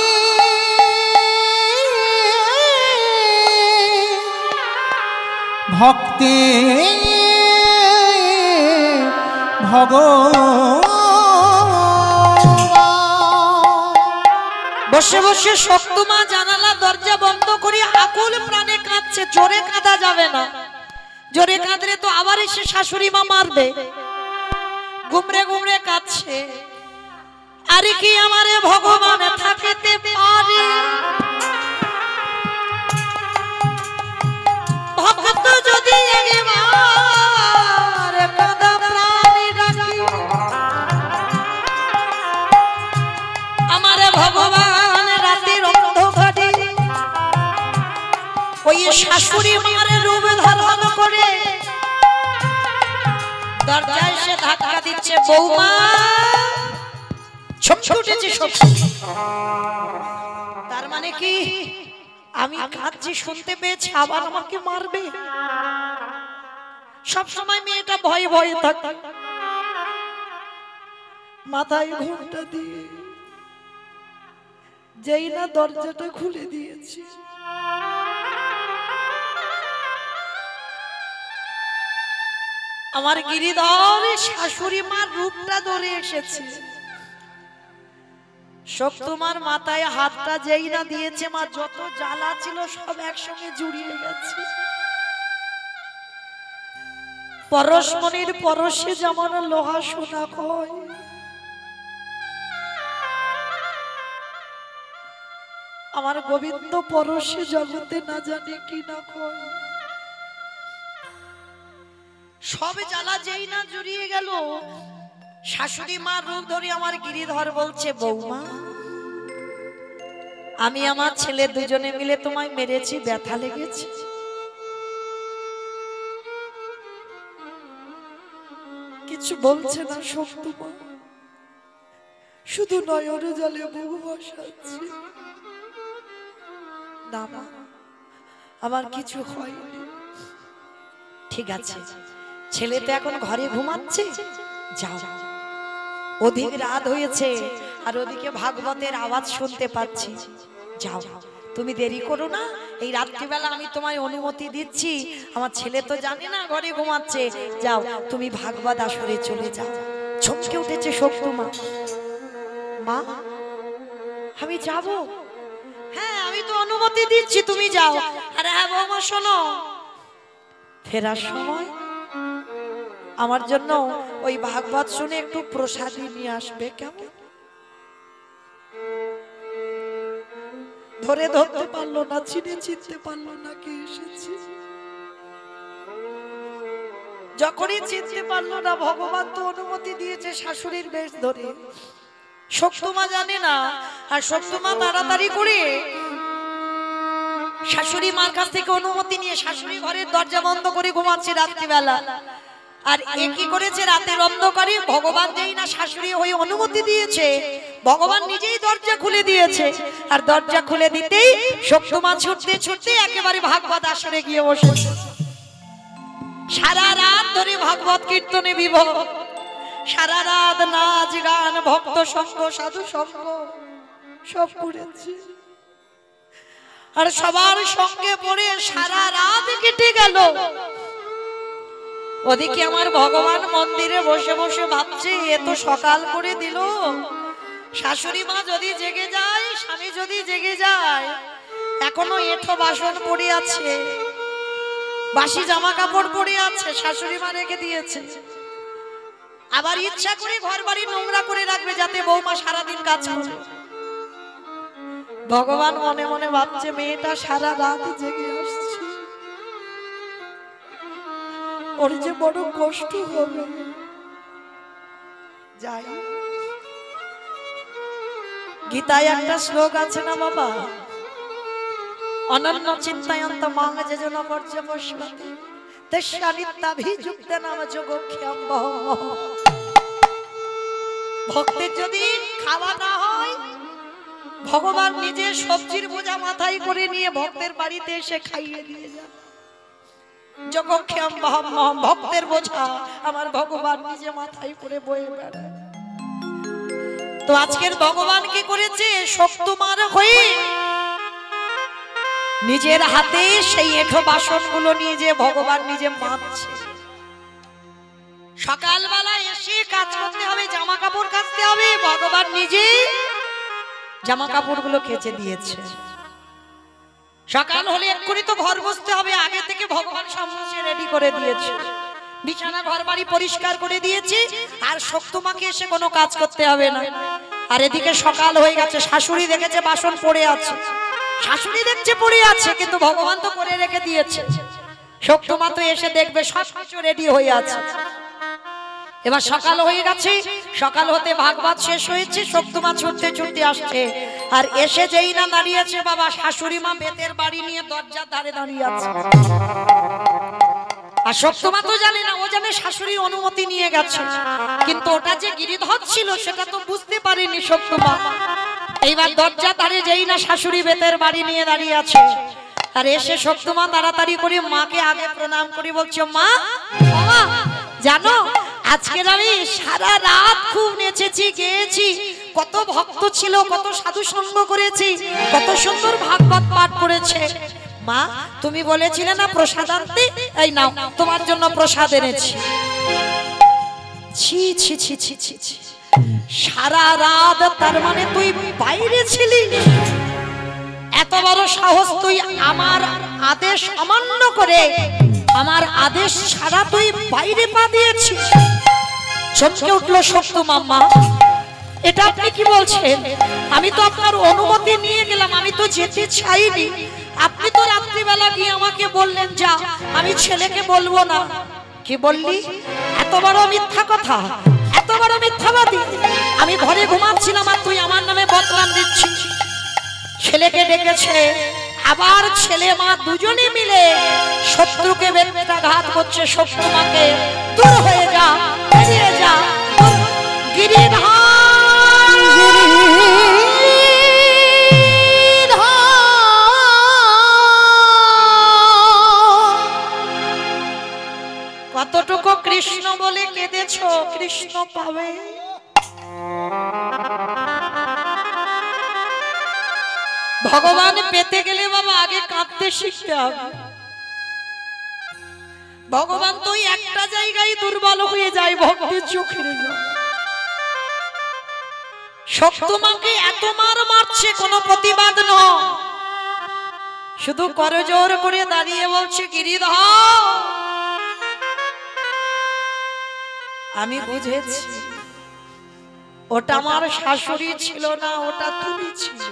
ভক্তি বসে বসে শক্তমা জানালা দরজা বন্ধ করে আকুল প্রাণে কাঁদছে, জোরে কাঁদা যাবে না, জোরে কাঁদলে তো আবার এসে শাশুড়ি মা মারবে। ঘুমরে ঘুমরে কাঁদছে, আরে কি আমারে ভগবান থাকিতে পারে, ভক্ত যদি একবার কাঁদা প্রাণী ডাকি, আমারে ভগবান রাতের অন্ধকারে ওই শাশুড়ি মারে রূপ ধারণ করে দরজায় এসে ধাক্কা দিচ্ছে, বৌমা ছমছম উঠেছে সব। তার মানে কি আমি কাঁদছি শুনতে পেয়েছি, আবার আমাকে মারবে। সব সময় মেয়েটা ভয়ে ভয়ে থাকে, মাথায় ঘোমটা দিয়ে যেই না দরজাটা খুলে দিয়েছি, আমার গিরিধর শাশুড়ি মার রূপটা ধরে এসেছে। শক্তিমার মাথায় হাতটা যেই না দিয়েছে, মা যত জ্বালা ছিল সব একসঙ্গে জুড়িয়ে গেছে। পরশমণির পরশে যেমন লোহা সোনা কয়, আমার গোবিন্দ পরশে জগতে না জানে কি না কয়। সব জ্বালা যেই না জুড়িয়ে গেল, শাশুড়ি মার রূপ ধরে আমার গিরিধর বলছে, বৌমা আমি আমার ছেলে দুজনে মিলে তোমায় মেরেছি, ব্যথা লেগেছে। কিছু বলছে না শক্তিমা, শুধু নয়ন জলে মুখ বসাচ্ছে। না মা, আমার কিছু হয়নি। ঠিক আছে, ছেলে তো এখন ঘরে ঘুমাচ্ছে, যাও। অধিক রাত হয়েছে আর ওদিকে ভাগবতের আওয়াজ শুনতে পাচ্ছি, যাও তুমি দেরি করো না। এই রাত্রিবেলা আমি তোমায় অনুমতি দিচ্ছি, আমার ছেলে তো জানে না ঘরে ঘুমাচ্ছে, যাও তুমি ভাগবত আসরে চলে যাও। চমকে উঠেছে শক্তিমা, মা আমি যাব? হ্যাঁ আমি তো অনুমতি দিচ্ছি, তুমি যাও। আরে হ্যাঁ বৌমা শোনো, ফেরার সময় আমার জন্য ওই ভাগবত শুনে একটু প্রসাদী নিয়ে আসবে, কেমন? ধরে ধরতে পারলো না, চিনে চিনতে পারলো না কে এসেছে। যখনই চিনতে পারলো না, ভগবান তো অনুমতি দিয়েছে শাশুড়ির বেশ ধরে। শক্তিমা জানে না, আর শক্তিমা তাড়াতাড়ি করে শাশুড়ি মার কাছ থেকে অনুমতি নিয়ে শাশুড়ি ঘরের দরজা বন্ধ করে ঘুমাচ্ছে রাত্রিবেলা। আর এ কি করেছে, রাতের অন্ধকারে ভগবান যেই না শাশুড়ি হয়ে অনুমতি দিয়েছে, ভগবান নিজেই দরজা খুলে দিয়েছে। আর দরজা খুলে দিতেই শক্তিমা ছুটতে ছুটতে একেবারে ভাগবত আসরে গিয়ে বসেছে। সারা রাত ধরে ভাগবত কীর্তনে বিভোর, সারা রাত নাচ গান ভক্ত সঙ্গ সাধু সঙ্গ সব করেছে। আর সবার সঙ্গে পড়ে সারা রাত কেটে গেল। ওদিকে আমার ভগবান মন্দিরে বসে বসে ভাবছে, এ তো সকাল করে দিল, শাশুড়ি মা যদি জেগে যায়, স্বামী যদি জেগে যায়, এখনো এঁঠো বাসন পড়ে আছে, বাসি জামা কাপড় পড়ে আছে, শাশুড়ি মা রেখে দিয়েছে। আবার ইচ্ছা করে ঘর বাড়ি নোংরা করে রাখবে যাতে বৌমা সারাদিন কাজ করে। ভগবান মনে মনে ভাবছে, মেয়েটা সারা রাত জেগে আসছে, ওর যে বড় কষ্ট হবে। যাই, গীতায় একটা শ্লোক আছে না বাবা, অনন্য চিন্তায়ন্ত মাং যেজন পর্যবস্মতি তেষ্যানিত্যাভিযুক্ত নাম যোগক্ষেম বহম। ভক্তের যদি খাওয়া না হয়, ভগবান নিজে সবজির বোঝা মাথায় করে নিয়ে ভক্তের বাড়িতে এসে খাইয়ে দিয়ে যায়। যোগক্ষেম বহম, ভক্তের বোঝা আমার ভগবান নিজে মাথায় করে বয়ে বেড়ায়। তো আজকের ভগবান কি করেছে, শক্তিমার হয়ে নিজের হাতে সেই এঁঠো বাসনগুলো নিয়ে যে ভগবান নিজে মাজছে। সকালবেলা এসে কাজ করতে হবে, জামা কাপড় কাচতে হবে, ভগবান নিজে জামা কাপড়গুলো কেচে দিয়েছে। সকাল হলে এক্ষুনি তো ঘর বসতে হবে, আগে থেকে ভগবান সামনে রেডি করে দিয়েছে, বিছানা ঘর বাড়ি পরিষ্কার করে দিয়েছি, আর শক্তমাকে এসে কোনো কাজ করতে হবে না। আর এদিকে সকাল হয়ে গেছে, শাশুড়ি দেখেছে বাসন পড়ে আছে, শাশুড়ি দেখছে পড়ে আছে, কিন্তু ভগবান তো করে রেখে দিয়েছে। শক্তমা তো এসে দেখবে সব কিছু রেডি হয়ে আছে। এবার সকাল হয়ে গেছে, সকাল হতে ভাগবত শেষ হয়েছে, শক্তমা ছুটতে ছুটতে আসছে, আর এসে যেই না দাঁড়িয়েছে বাবা, শাশুড়ি মা বেতের বাড়ি নিয়ে দরজার ধারে দাঁড়িয়ে আছে। আর শক্তমা তো জানে না, ও জানে শাশুড়ির অনুমতি নিয়ে গেছে, কিন্তু ওটা যে গিরিধর ছিল সেটা তো বুঝতে পারেনি শক্তমা। এইবার দরজার ধারে যেই না শাশুড়ি বেতের বাড়ি নিয়ে দাঁড়িয়ে আছে, আর এসে শক্তমা তাড়াতাড়ি করে মাকে আগে প্রণাম করে বলছে, মা বাবা জানো আজকের আমি সারা রাত খুব নেচেছি, গেয়েছি, কত ভক্ত ছিল, কত সাধু সঙ্গ করেছি, কত সুন্দর ভাগবত পাঠ করেছে। মা তুমি বলেছিলে না প্রসাদ আনতে, এই নাও তোমার জন্য প্রসাদ এনেছি। ছি ছি ছি ছি ছি ছি, সারা রাত তার মানে তুই বাইরে ছিলি? এত বড় সাহস, তুই আমার আদেশ অমান্য করে, আমার আদেশ ছাড়া তুই বাইরে পা দিয়েছিস? চমকে উঠলো শক্তমা। মা এটা আপনি কি বলছেন? আমি তো আপনার অনুমতি নিয়ে গেলাম, আমি তো যেতে চাইনি, আপনি তো রাত্রিবেলা গিয়ে আমাকে বললেন যা, আমি ছেলেকে বলবো না। কি বললি? এত বড় মিথ্যা কথা, এত বড় মিথ্যাবাদী! আমি ঘরে ঘুমাচ্ছিলাম আর তুই আমার নামে বদনাম দিচ্ছিস। ছেলেকে ডেকেছে, আবার ছেলে মা দুজনে মিলে শত্রুকে বেত্রাঘাত করছে। শত্রুমাকে দূর হয়ে যা, বেরিয়ে যা, গিরিধর কতটুকু কৃষ্ণ বলে কেঁদেছ, কৃষ্ণ পাবে? ভগবান পেতে গেলে বাবা আগে কাঁদতে শিখতে হবে। ভগবান তো একটা জায়গায় দুর্বল হয়ে যায়, ভক্তির চোখে। শক্তমাকে এত মার মারছে, কোনো প্রতিবাদ নয়, শুধু করজোর করে দাঁড়িয়ে বলছে, গিরিধর আমি বুঝেছি ওটা আমার শাশুড়ি ছিল না, ওটা তুমি ছিলে।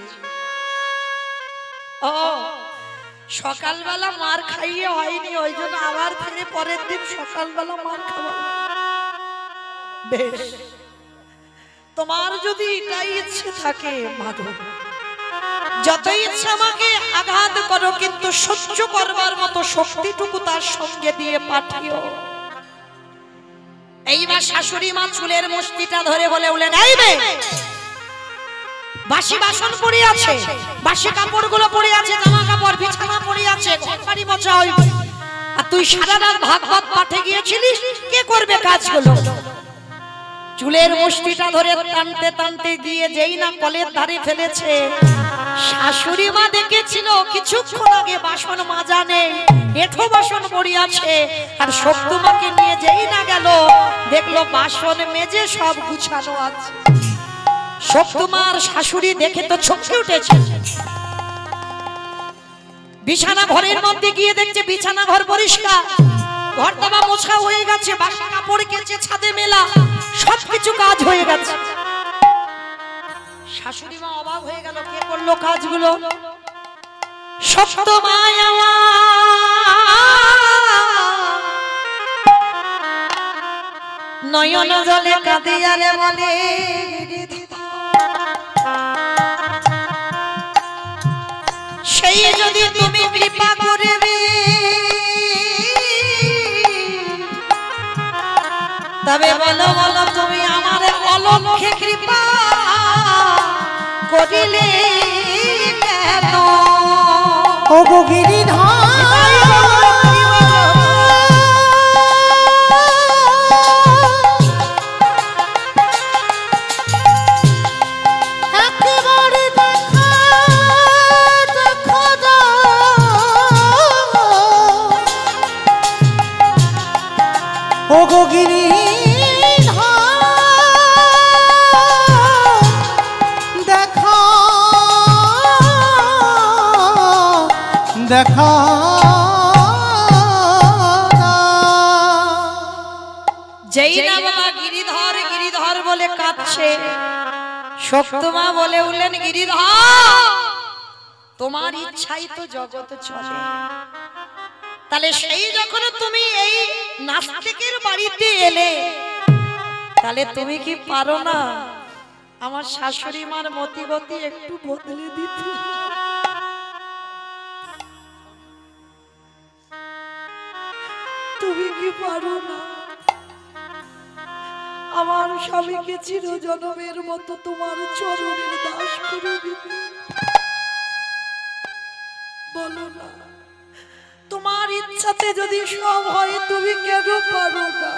ও সকালবেলা মার খাইয়ে হয়নি, ওই জন্য আবার ফিরে পরের দিন সকালবেলা মার খাওয়া। বেশ, তোমার যদি এটাই ইচ্ছে থাকে মাধব, যত ইচ্ছা আমাকে আঘাত করো, কিন্তু সহ্য করবার মতো শক্তিটুকু তার সঙ্গে দিয়ে পাঠিও। এইবার শাশুড়ি মা চুলের মুষ্টিটা ধরে বলে উঠলেন, এই মেয়ে, বাসি বাসন পড়ে আছে, বাসি কাপড়গুলো পড়ে আছে, জামা কাপড় বিছানা পড়ে আছে, ঘর বাড়ি মোছা হয়নি, আর তুই সারা রাত ভাগবত পাঠে গিয়েছিলিস, কে করবে কাজগুলো? চুলের মুষ্টিটা ধরে টানতে টানতে দিয়ে যেই না কলের ধারে ফেলেছে, শাশুড়ি মা দেখেছিল কিছুক্ষণ আগে বাসন মাজা নেই, এঁঠো বাসন পড়ে আছে, আর শক্তমাকে নিয়ে যেই না গেল, দেখলো বাসন মেজে সব গুছানো আছে। শক্তমার শাশুড়ি দেখে তো চমকে উঠেছে। বিছানা ঘরের মধ্যে গিয়ে দেখছে বিছানা ঘর পরিষ্কার, ঘর দাবা মোছা হয়ে গেছে, বাসা কাপড় কেচে ছাদে মেলা, সবকিছু কাজ হয়ে গেছে। শাশুড়ি মা অবাক হয়ে গেল, কে করলো কাজগুলো? শক্তমা নয়ন জলে কাঁদিয়ারে বলে, সেই যদি তুমি কৃপা করবে, তবে বলো বলো তুমি আমার অলক্ষে কৃপা করিলে কেন? ও গো গিরিধর ও গো গিরিধর দেখা দেখা যেই না বাবা গিরিধর গিরিধর বলে কাঁদছে, শক্তমা বলে উঠলেন গিরিধর তোমার ইচ্ছাই তো জগৎ চলে। তাহলে সেই যখন তুমি এই নাস্তিকের বাড়িতে এলে, তাহলে তুমি কি পারো না আমার শাশুড়ি মার মতিগতি একটু বদলে দিতে? তুমি কি পারো না আমার স্বামীকে চিরজনমের মতো তোমার চরণের দাস করে দিতে? বলো না, তোমার ইচ্ছাতে যদি সব হয় তুমি কেন পারো না?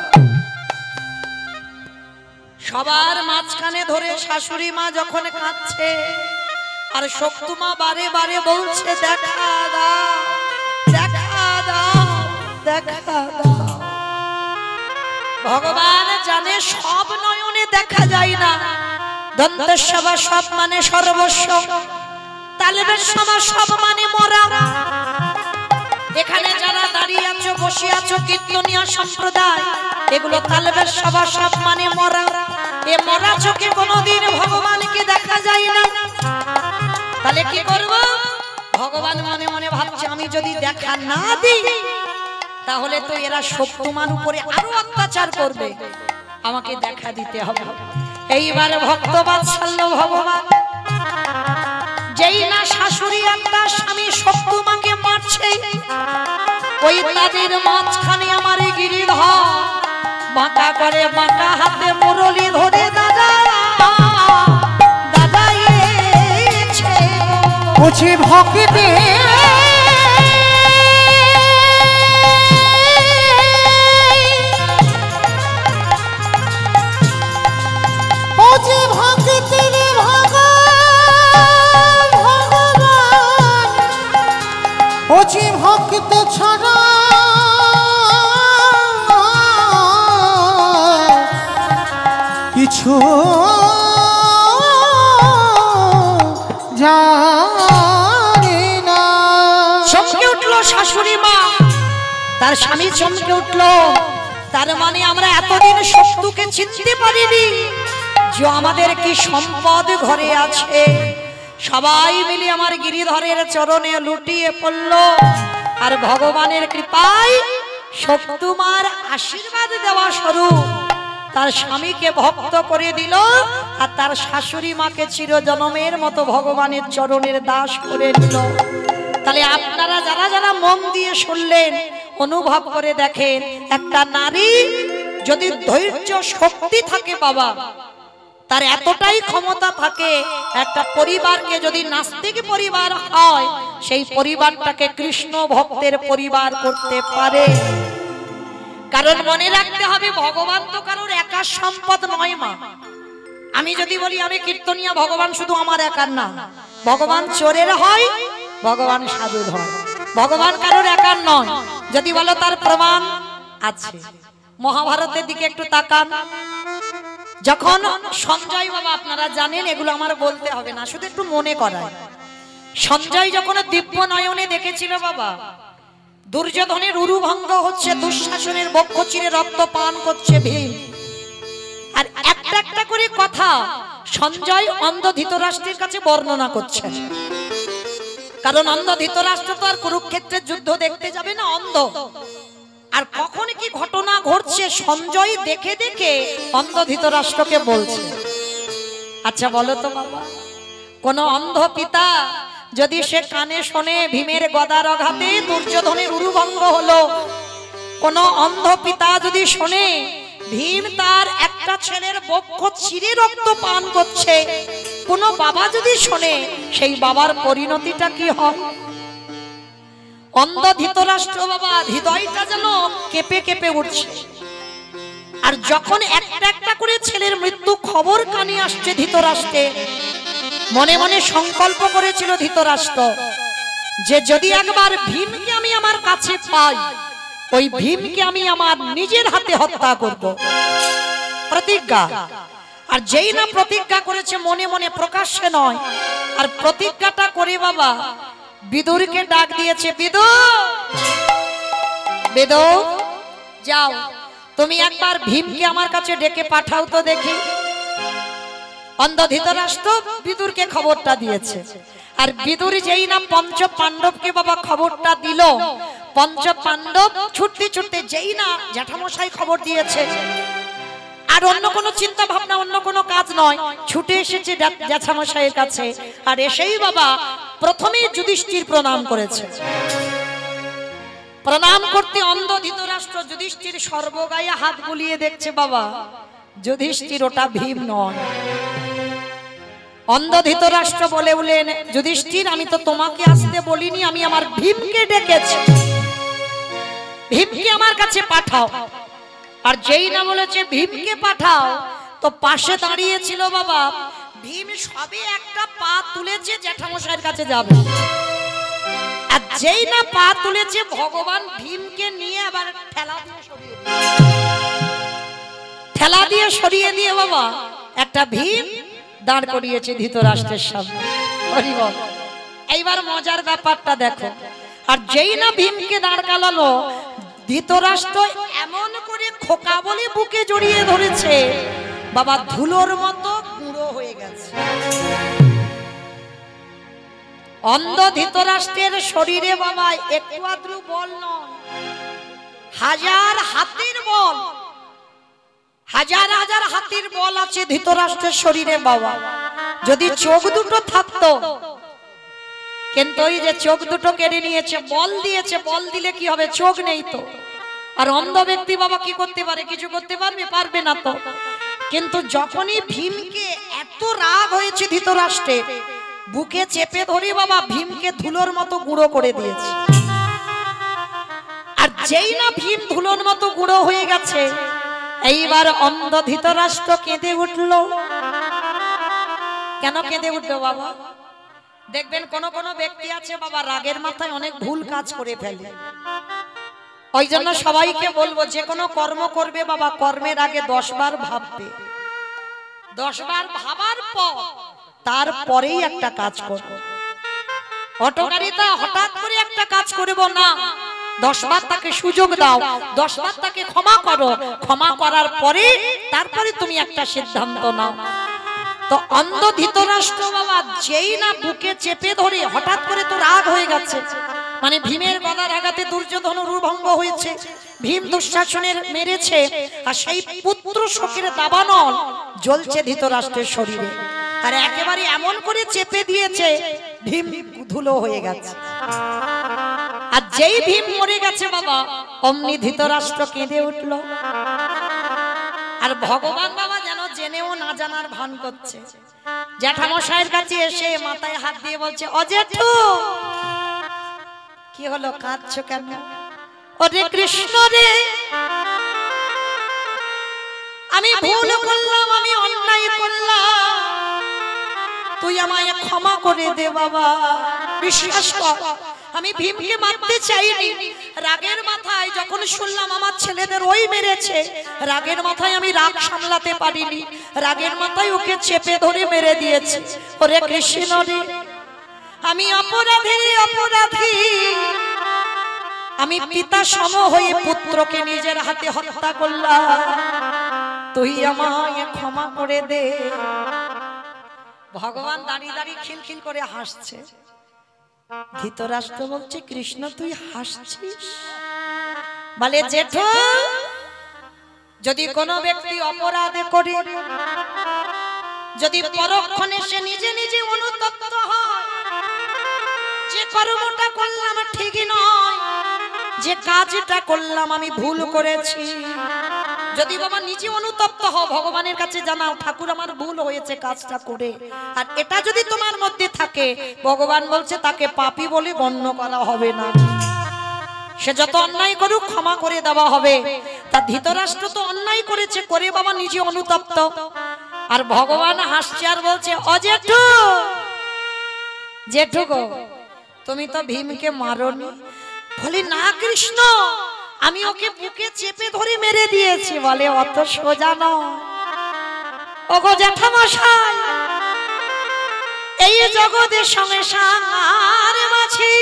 সবার মাঝখানে ধরে শাশুড়ি মা যখন কাঁদছে আর শক্তমা বারে বারে বলছে দেখা দাও দেখা দাও দেখা দাও। ভগবান জানে সব নয়নে দেখা যায় না। দন্তস্ববা সব মানে সর্বস্ব, তালেবের সমা সব মানে মরা। এখানে যারা দাঁড়িয়ে আছো বসে আছো কীর্তনীয় সম্প্রদায়, এগুলো তালেবের সভা সব মানে মরা। এ মরা চোখে কোনোদিন ভগবানকে দেখা যায় না। তাহলে কি করব? ভগবান মনে মনে ভাবছে আমি যদি দেখা না দিই তাহলে তো এরা শক্তমান উপরে আরো অত্যাচার করবে, আমাকে দেখা দিতে হবে। এইবার ভক্তবাৎসল্য ভগবান যেই না শাশুড়ি আর তার স্বামী শক্তমাকে মারছে, ওই তাদের মাঝখানে আমার গিরিধর বাঁকা করে বাঁকা হাতে মুরলি ধরে দাদা দাদা এসেছে বুঝি ভক্তি ভক্ত ছাড়া কিছু জানি না। চমকে উঠলো শাশুড়ি মা, তার স্বামী চমকে উঠলো। তার মানে আমরা এতদিন শত্রুকে চিনতে পারিনি যে আমাদের কি সম্পদ ঘরে আছে। সবাই মিলে আমার গিরিধরের চরণে লুটিয়ে পড়ল আর ভগবানের কৃপায় শক্তমার আশীর্বাদ দেওয়া স্বরূপ তার স্বামীকে ভক্ত করে দিল আর তার শাশুড়ি মাকে চিরজনমের মতো ভগবানের চরণের দাস করে দিল। তাহলে আপনারা যারা যারা মন দিয়ে শুনলেন অনুভব করে দেখেন, একটা নারী যদি ধৈর্য শক্তি থাকে বাবা, তার এতটাই ক্ষমতা থাকে একটা পরিবারকে যদি নাস্তিক পরিবার হয় সেই পরিবারটাকে কৃষ্ণ ভক্তের পরিবার করতে পারে। কারণ মনে রাখতে হবে ভগবান তো কারোর একার সম্পদ নয় মা। আমি যদি বলি আমি কীর্তনিয়া, ভগবান শুধু আমার একার না, ভগবান চোরের হয়, ভগবান সাধুর হয়, ভগবান কারোর একার নয়। যদি বলো তার প্রমাণ আছে, মহাভারতের দিকে একটু তাকান। যখন সঞ্জয় বাবা, আপনারা জানেন এগুলো আমার বলতে হবে না, শুধু একটু মনে করায়। সঞ্জয় যখন দিব্য নয়নে দেখেছিল বাবা দুর্যোধনের উরুভঙ্গ হচ্ছে, দুঃশাসনের বক্ষ চিরে রক্ত পান করছে ভীম, আর একটা একটা করে কথা সঞ্জয় অন্ধ ধৃতরাষ্ট্রের কাছে বর্ণনা করছে। কারণ অন্ধ ধৃতরাষ্ট্র তো আর কুরুক্ষেত্রের যুদ্ধ দেখতে যাবে না, অন্ধ। আর কখন কি ঘটনা ঘটছে সঞ্জয় দেখে দেখে অন্ধ ধৃতরাষ্ট্রকে বলছে। আচ্ছা বলো তো বাবা, কোন অন্ধ পিতা যদি সে কানে শোনে ভীমের গদার আঘাতে দুর্যোধনের উরুভঙ্গ হলো, কোন অন্ধ পিতা যদি শোনে ভীম তার একটা ছেলের বক্ষ চিরে রক্ত পান করছে, কোন বাবা যদি শোনে সেই বাবার পরিণতিটা কি হয়? অন্ধ ধৃতরাষ্ট্র বাবা হৃদয়টা যেন কেঁপে কেঁপে উঠছে। আর যখন একটা একটা করে ছেলের মৃত্যু খবর কানে আসছে ধৃতরাষ্ট্রে, মনে মনে সংকল্প করেছিল ধৃতরাষ্ট্র যে যদি একবার ভীমকে আমি আমার কাছে পাই, ওই ভীমকে আমি আমার নিজের হাতে হত্যা করব। প্রতিজ্ঞা। আর যেই না প্রতিজ্ঞা করেছে মনে মনে, প্রকাশ্যে নয়, আর প্রতিজ্ঞাটা করে বাবা বিদুরকে ডাক দিয়েছে, বিদুর, বিদুর যাও তুমি একবার ভীমকে আমার কাছে ডেকে পাঠাও তো দেখি। অন্ধ ধৃতরাষ্ট্র বিদুরকে খবরটা দিয়েছে। আর বিদুর যেই না পঞ্চ পাণ্ডবকে বাবা খবরটা দিল, পঞ্চ পাণ্ডব ছুটতে ছুটতে যেই না জ্যাঠামশাই খবর দিয়েছে, আর অন্য কোনো চিন্তা ভাবনা অন্য কোনো কাজ নয়, ছুটে এসেছে জ্যাঠামশাইয়ের কাছে। আর এসেই বাবা প্রথমেই যুধিষ্ঠির প্রণাম করেছে। প্রণাম করতে অন্ধ ধৃতরাষ্ট্র যুধিষ্ঠির সর্বগায়ে হাত বুলিয়ে দেখছে, বাবা যুধিষ্ঠির ওটা ভীম নয়। অন্ধ ধৃতরাষ্ট্র বলে উঠলেন, যুধিষ্ঠির আমি তো তোমাকে আসতে বলিনি, আমি আমার ভীমকে ডেকেছি, ভীমকে আমার কাছে পাঠাও। আর যেই না বলেছে ভীমকে পাঠাও, তো পাশে দাঁড়িয়ে ছিল বাবা ভীম, সবে একটা পা তুলেছে জ্যাঠামশাইয়ের কাছে যাবে। আর যেই না পা তুলেছে ভগবান ভীমকে নিয়ে আবার ঠেলা দিয়ে সরিয়ে দিয়ে বাবা একটা ভীম দাঁড় করিয়েছে ধৃতরাষ্ট্রের সামনে। এইবার মজার ব্যাপারটা দেখো। আর যেই না ভীমকে দাঁড় কালালো, ধৃতরাষ্ট্র এমন করে খোকা বলে বুকে জড়িয়ে ধরেছে, বাবা ধুলোর মতো গুঁড়ো হয়ে গেছে। অন্ধ ধৃতরাষ্ট্রের শরীরে বাবা একটু আদ্রু বল নয়, হাজার হাতির বল, হাজার হাজার হাতির বল আছে ধৃতরাষ্ট্রের শরীরে বাবা। যদি চোখ দুটো থাকতো, কিন্তু ওই যে চোখ দুটো কেড়ে নিয়েছে, বল দিয়েছে, বল দিলে কি হবে, চোখ নেই তো। আর অন্ধ ব্যক্তি বাবা কি করতে পারে, কিছু করতে পারবে, পারবে না তো। কিন্তু যখনই ভীমকে এত রাগ হয়েছে ধৃতরাষ্ট্রে, বুকে চেপে ধরে বাবা ভীমকে ধুলোর মতো গুঁড়ো করে দিয়েছে। আর যেই না ভীম ধুলোর মতো গুঁড়ো হয়ে গেছে, এইবার অন্ধ ধৃতরাষ্ট্র কেঁদে উঠলো। কেন কেঁদে উঠলো বাবা? দেখবেন কোন কোন ব্যক্তি আছে বাবা রাগের মাথায় অনেক ভুল কাজ করে ফেলে। ওই জন্য সবাইকে বলবো, যে কোনো কর্ম করবে বাবা কর্মের আগে 10 বার ভাববে, 10 বার ভাবার পর তারপরেই একটা কাজ করবো। হঠকারিতা হঠাৎ করে একটা কাজ করবো না, 10 বার তাকে সুযোগ দাও, 10 বার তাকে ক্ষমা করো, ক্ষমা করার পরে তারপরে তুমি একটা সিদ্ধান্ত নাও। তো অন্ধ ধৃতরাষ্ট্র বাবা যেই না বুকে চেপে ধরে, হঠাৎ করে তো রাগ হয়ে গেছে, মানে ভীমের গলার আঘাতে দুর্যোধনের ভঙ্গ হয়েছে, ভীম দুঃশাসনের মেরেছে, আর সেই পুত্র শোকের দাবানল জ্বলছে ধৃতরাষ্ট্রের শরীরে। আর একেবারে এমন করে চেপে দিয়েছে ভীম ধুলো হয়ে গেছে। আর যেই ভীম মরে গেছে বাবা, অমনি ধৃতরাষ্ট্র কেঁদে উঠলো। আর ভগবান বাবা যেন জেনেও না জানার ভান করছে, জ্যাঠামশাইয়ের কাছে এসে মাথায় হাত দিয়ে বলছে, ও জেঠু কি হলো, কাঁদছো কেন? ওরে কৃষ্ণ রে, আমি ভুল করলাম, আমি অন্যায় করলাম, তুই আমায় ক্ষমা করে দে বাবা। বিশ্বাস কর, আমি ভীমকে মারতে চাইনি, রাগের মাথায় যখন শুনলাম আমার ছেলেদের ওই মেরেছে, রাগের মাথায় আমি রাগ সামলাতে পারিনি, রাগের মাথায় ওকে চেপে ধরে মেরে দিয়েছি। ওরে কৃষ্ণ রে, আমি অপরাধী, অপরাধী, আমি পিতা সম হয়ে পুত্রকে নিজের হাতে হত্যা করলাম, তুই আমায় ক্ষমা করে দে। ভগবান দাঁড়িয়ে দাঁড়িয়ে খিলখিল করে হাসছে। ধৃতরাষ্ট্র বলছে, কৃষ্ণ তুই হাসছিস? বলে, জেঠু যদি কোনো ব্যক্তি অপরাধ করে, যদি পরক্ষণে সে নিজে নিজে অনুতপ্ত হয়, যে কর্মটা করলাম ঠিক নয়, যে কাজটা করলাম আমি ভুল করেছি, যদি বাবা নিজে অনুতপ্ত হও, ভগবানের কাছে জানাও, ঠাকুর আমার ভুল হয়েছে কাজটা করে, আর এটা যদি তোমার মধ্যে থাকে, ভগবান বলছে তাকে পাপী বলে গণ্য করা হবে না, সে যত অন্যায় করুক ক্ষমা করে দেওয়া হবে। তা ধৃতরাষ্ট্র তো অন্যায় করেছে, করে বাবা নিজে অনুতপ্ত, আর ভগবান হাসছে আর বলছে, ও জেঠু, জেঠু গো তুমি তো ভীমকে মারোনি। বলে, না কৃষ্ণ, আমি ওকে বুকে চেপে ধরে মেরে দিয়েছি। বলে, অত সোজা নয়, ওগো জ্যাঠামশাই, এই জগতের সংসার মাঝি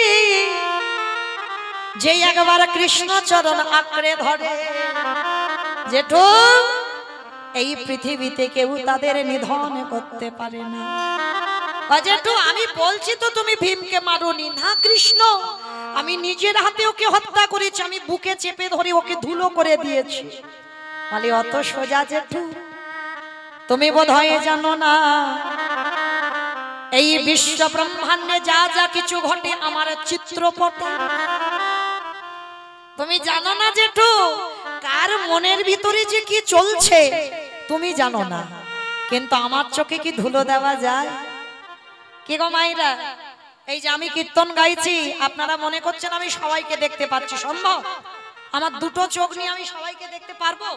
যে একবার কৃষ্ণ চরণ আঁকড়ে ধরে জেঠু এই পৃথিবীতে কেউ তাদের নিধন করতে পারে না। জেঠু আমি বলছি তো তুমি ভীমকে মারোনি না কৃষ্ণ, আমি নিজের হাতে ওকে হত্যা করেছি, আমি বুকে চেপে ধরে ওকে ধুলো করে দিয়েছি। বলে অত সোজা জেঠু? তুমি বোধহয় জানো না এই বিশ্ব ব্রহ্মাণ্ডে যা যা কিছু ঘটে আমার চিত্রপটে। তুমি জানো না জেঠু কার মনের ভিতরে যে কি চলছে তুমি জানো না, কিন্তু আমার চোখে কি ধুলো দেওয়া যায়? কি গো মাইরা, এই যে আমি কীর্তন গাইছি আপনারা মনে করছেন আমি সবাইকে দেখতে পাচ্ছি? সম্ভব? আমার দুটো চোখ নিয়ে আমি সবাইকে দেখতে পারবো?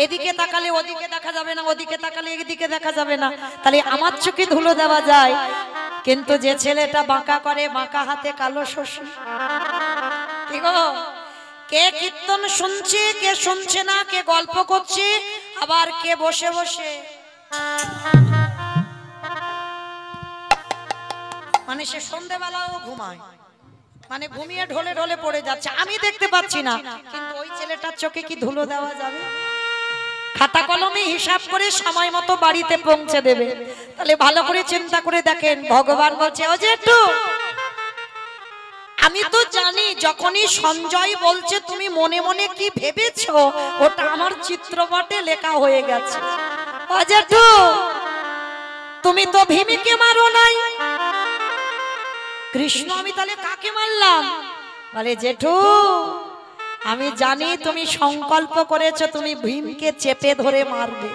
এদিকে তাকালে ওদিকে দেখা যাবে না, ওদিকে তাকালে এদিকে দেখা যাবে না, তাহলে আমার চোখে ধুলো দেওয়া যায়। কিন্তু যে ছেলেটা বাঁকা করে, বাঁকা হাতে কালো শশী, কি গো কে কীর্তন শুনছে কে শুনছে না, কে গল্প করছে আবার কে বসে বসে মানে সে সন্ধ্যেবেলাও ঘুমায়, মানে ঘুমিয়ে ঢলে ঢলে পড়ে যাচ্ছে, আমি দেখতে পাচ্ছি না, কিন্তু ওই ছেলেটার চোখে কি ধুলো দেওয়া যাবে? খাতা কলমে হিসাব করে সময় মতো বাড়িতে পৌঁছে দেবে। তাহলে ভালো করে চিন্তা করে দেখেন, ভগবান বলছে ও জেঠু আমি তো জানি যখনই সঞ্জয় বলছে তুমি মনে মনে কি ভেবেছো ওটা আমার চিত্রপটে লেখা হয়ে গেছে। ও জেঠু তুমি তো ভীমকে মারো নাই, কৃষ্ণ আমি তাহলে কাকে মারলাম? বলে জেঠু আমি জানি তুমি সংকল্প করেছো তুমি ভীমকে চেপে ধরে মারবে,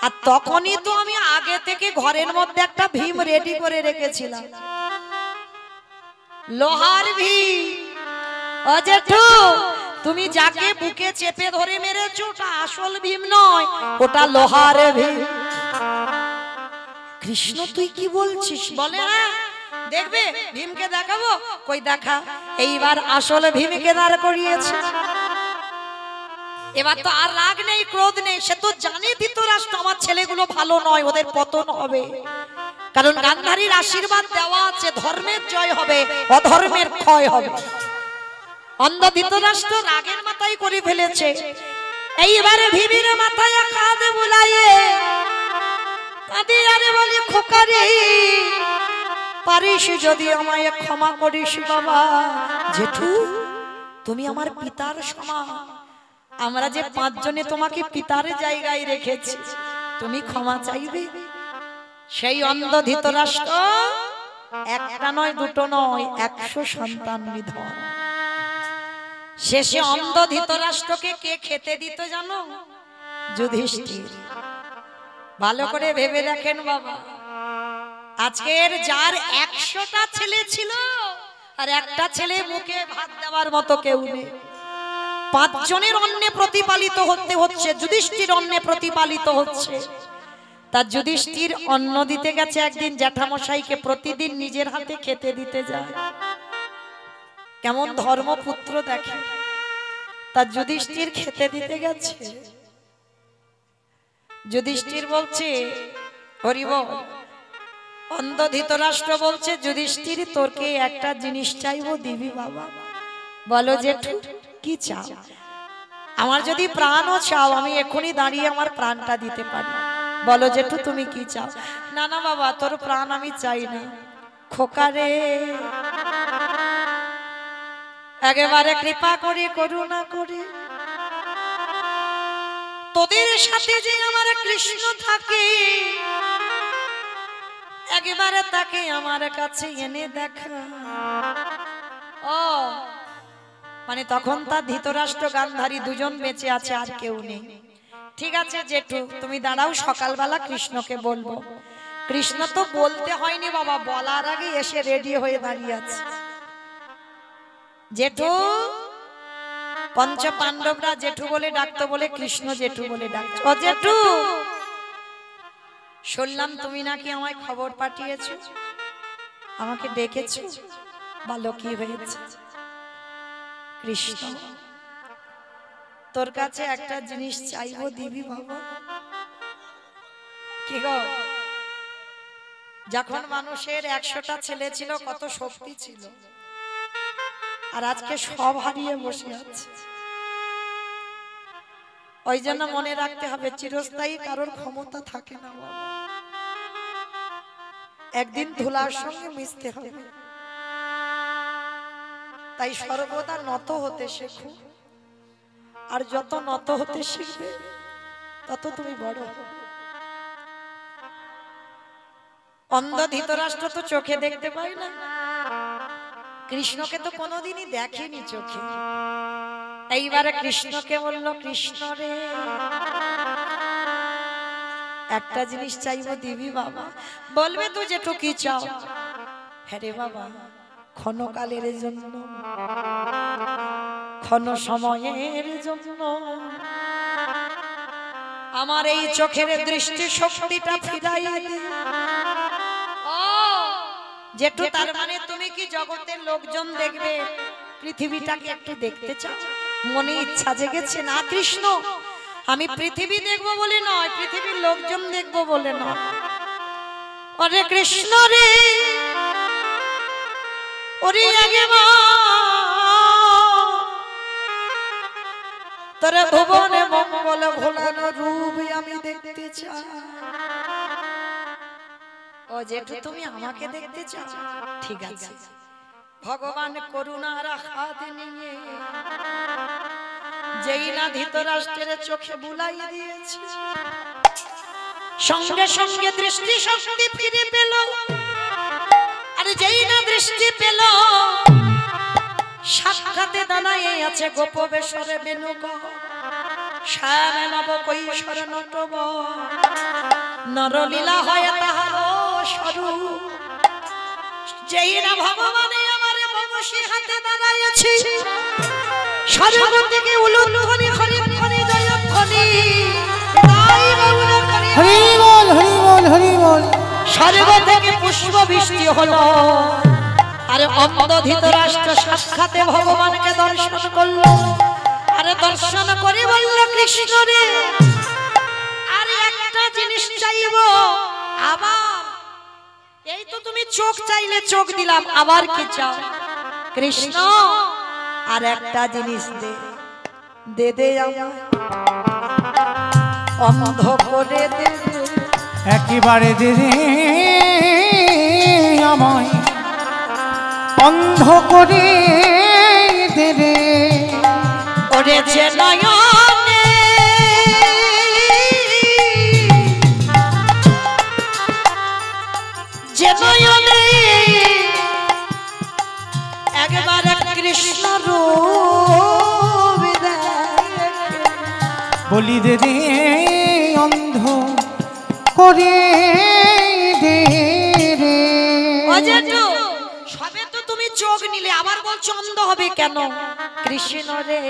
আর তখনই তো আমি আগে থেকে ঘরের মধ্যে একটা ভীম রেডি করে রেখেছিলাম, লোহার ভীম। ও জেঠু তুমি যাকে বুকে চেপে ধরে মেরেছো ওটা আসল ভীম নয়, ওটা লোহার ভীম। কৃষ্ণ তুই কি বলছিস? বলে না দেখবে ভীমকে দেখাবো, কই দেখা, এইবার আসল ভীমকে দাঁড় করিয়েছে। এবার তো আর রাগ নেই ক্রোধ নেই, সে তো জানে ধৃতরাষ্ট্র আমার ছেলেগুলো ভালো নয়, ওদের পতন হবে, কারণ গান্ধারীর আশীর্বাদ দেওয়া আছে ধর্মের জয় হবে অধর্মের ক্ষয় হবে। অন্ধ ধৃতরাষ্ট্র রাগের মাথায় করে ফেলেছে, এইবারে ভীমের মাথায় কাঁদে বুলাইয়ে কাঁদে আরে বলি খোকারে পারিস যদি আমায় ক্ষমা করিস বাবা। জেঠু তুমি আমার পিতার সমান, আমরা যে পাঁচজনে তোমাকে পিতার জায়গায় রেখেছি, তুমি ক্ষমা চাইবে। সেই অন্ধ ধৃতরাষ্ট্র একটা নয় দুটো নয় 100 সন্তান নিধন। শেষে অন্ধ ধৃতরাষ্ট্রকে কে খেতে দিত জানো? যুধিষ্ঠির। ভালো করে ভেবে দেখেন বাবা, আজকের যার 100টা ছেলে ছিল আর একটা ছেলে মুখে ভাত দেওয়ার মতো কেউ নেই, 5 জনের অন্নে প্রতিপালিত হতে হচ্ছে, যুধিষ্ঠির অন্নে প্রতিপালিত হচ্ছে। তার যুধিষ্ঠির অন্ন দিতে গেছে একদিন জ্যাঠামশাইকে, প্রতিদিন নিজের হাতে খেতে দিতে যায়, কেমন ধর্মপুত্র দেখে। তার যুধিষ্ঠির খেতে দিতে গেছে, যুধিষ্ঠির বলছে হরি বল। অন্ধ ধৃতরাষ্ট্র বলছে যুধিষ্ঠির তোরকে একটা জিনিস চাইবো দিবি বাবা? বলো জেঠু কি চাও? আমার যদি প্রাণও চাও আমি এখনই দাঁড়িয়ে আমার প্রাণটা দিতে পারি। বলো জেঠু তুমি কি চাও? না না বাবা তোর প্রাণ আমি চাই না, খোকারে একেবারে কৃপা করে করুণা করে তোদের সাথে যে আমার কৃষ্ণ থাকে একেবারে তাকে আমার কাছে এনে দেখা। ও মানে তখন তার ধৃতরাষ্ট্র গান্ধারী দুজন বেঁচে আছে, আর কেউ নেই। ঠিক আছে জেঠু তুমি দাঁড়াও, সকালবেলা কৃষ্ণকে বলবো। কৃষ্ণ তো বলতে হয়নি বাবা, বলার আগে এসে রেডি হয়ে দাঁড়িয়ে আছে। জেঠু পঞ্চ পাণ্ডবরা জেঠু বলে ডাকতো বলে কৃষ্ণ জেঠু বলে ডাকতো। ও জেঠু শুনলাম তুমি নাকি আমায় খবর পাঠিয়েছো, আমাকে ডেকেছো, বলো কি হয়েছে? কৃষ্ণ তোর কাছে একটা জিনিস চাইবো দিবি বাবা? কি গো যখন মানুষের 100টা ছেলে ছিল কত শক্তি ছিল, আর আজকে সব হারিয়ে বসে আছে। ওই জন্য মনে রাখতে হবে চিরস্থায়ী কারোর ক্ষমতা থাকে না বাবা, একদিন ধুলার সঙ্গে মিশতে হবে। তাই সর্বদা নত হতে শেখো, আর যত নত হতে শিখবে তত তুমি বড় হবে। অন্ধ ধৃতরাষ্ট্র তো চোখে দেখতে পাই না, কৃষ্ণকে তো কোনোদিনই দেখেনি চোখে। এইবারে কৃষ্ণকে বলল, কৃষ্ণ রে একটা জিনিস চাইবো দিবি বাবা? বলবে তুই যেটুকু কি চাও। হ্যাঁ রে বাবা, ক্ষণকালের জন্য, ক্ষণ সময়ের জন্য আমার এই চোখের দৃষ্টি শক্তিটা ফিরাইয়া দে। যেটু তার মানে তুমি কি জগতের লোকজন দেখবে, পৃথিবীটাকে একটু দেখতে চাও? মনে ইচ্ছা জেগেছে না কৃষ্ণ? আমি পৃথিবী দেখবো বলে নয়, পৃথিবীর লোকজন দেখবো বলে নয়। ওরে কৃষ্ণ রে, ওরে আগে তোরে ভুবনে মঙ্গল ভোলানো রূপ আমি দেখতে চাই। ও যেটু তুমি আমাকে দেখতে চাও, ঠিক আছে। ভগবান করুণার হাত নিয়ে যেই না ধৃতরাষ্ট্রের চোখে বুলাই দিয়েছে, সঙ্গে সঙ্গে দৃষ্টি শক্তি ফিরে পেল। আর যেই না দৃষ্টি পেল, সাক্ষাতে দাঁড়ায় আছে গোপবেশরে বেনুগ, শ্যাম নব কৈশোর নটব, নরলীলা হয় তাহার স্বরূপ। যেই না ভগবানে আমার বংশী হাতে দাঁড়াইছে, স্বর্গ থেকে উলুধ্বনি হরিধ্বনি জয়ধ্বনি, তাই বাউল করে হরি বল হরি বল হরি বল। স্বর্গ থেকে পুষ্প বৃষ্টি হলো, আর অন্ধ ধৃতরাষ্ট্র সাক্ষাতে ভগবানকে দর্শন করলো। আরে দর্শন করে বলল, কৃষ্ণ রে আর একটা জিনিস চাইবো। আবার এই তো তুমি চোখ চাইলে চোখ দিলাম, আবার কি চাও? কৃষ্ণ আর একটা জিনিস দে, দে দে আমায় অন্ধ করে দে, একেবারে দে রে আমায় অন্ধ করে দে রে। ওরে যে নয়নে যে নয়নে একবার কৃষ্ণ রূপ দেখে, বলি দে রে অন্ধ করে দে রে। অজেটু সবে তো তুমি চোখ নিলে, আবার বলছো অন্ধ হবে কেন? কৃষ্ণ রে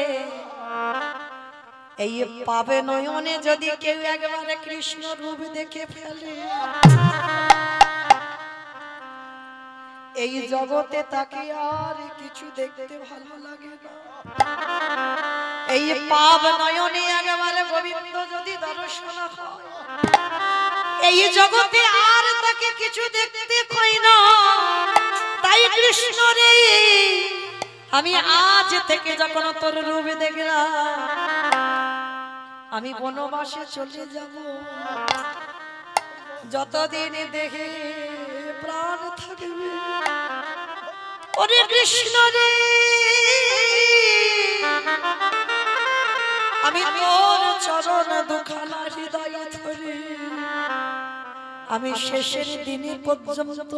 এই পাবে নয়নে যদি কেউ একবার কৃষ্ণ রূপ দেখে ফেলে, এই জগতে তাকে আর কিছু দেখতে ভালো লাগে না। এই পাব নয়নে একবার গোবিন্দ যদি দর্শন হয়, এই জগতে আর তাকে কিছু দেখতে হয় না। তাই কৃষ্ণ রে আমি আজ থেকে যখন তোর রূপ দেখলাম, আমি বনবাসে চলে যাব। যতদিন দেখে প্রাণ থাকবে, ওরে কৃষ্ণ রে আমি তোর চরণ দুখানা হৃদয়ে ধরে, আমি শেষের দিনে পর্যন্ত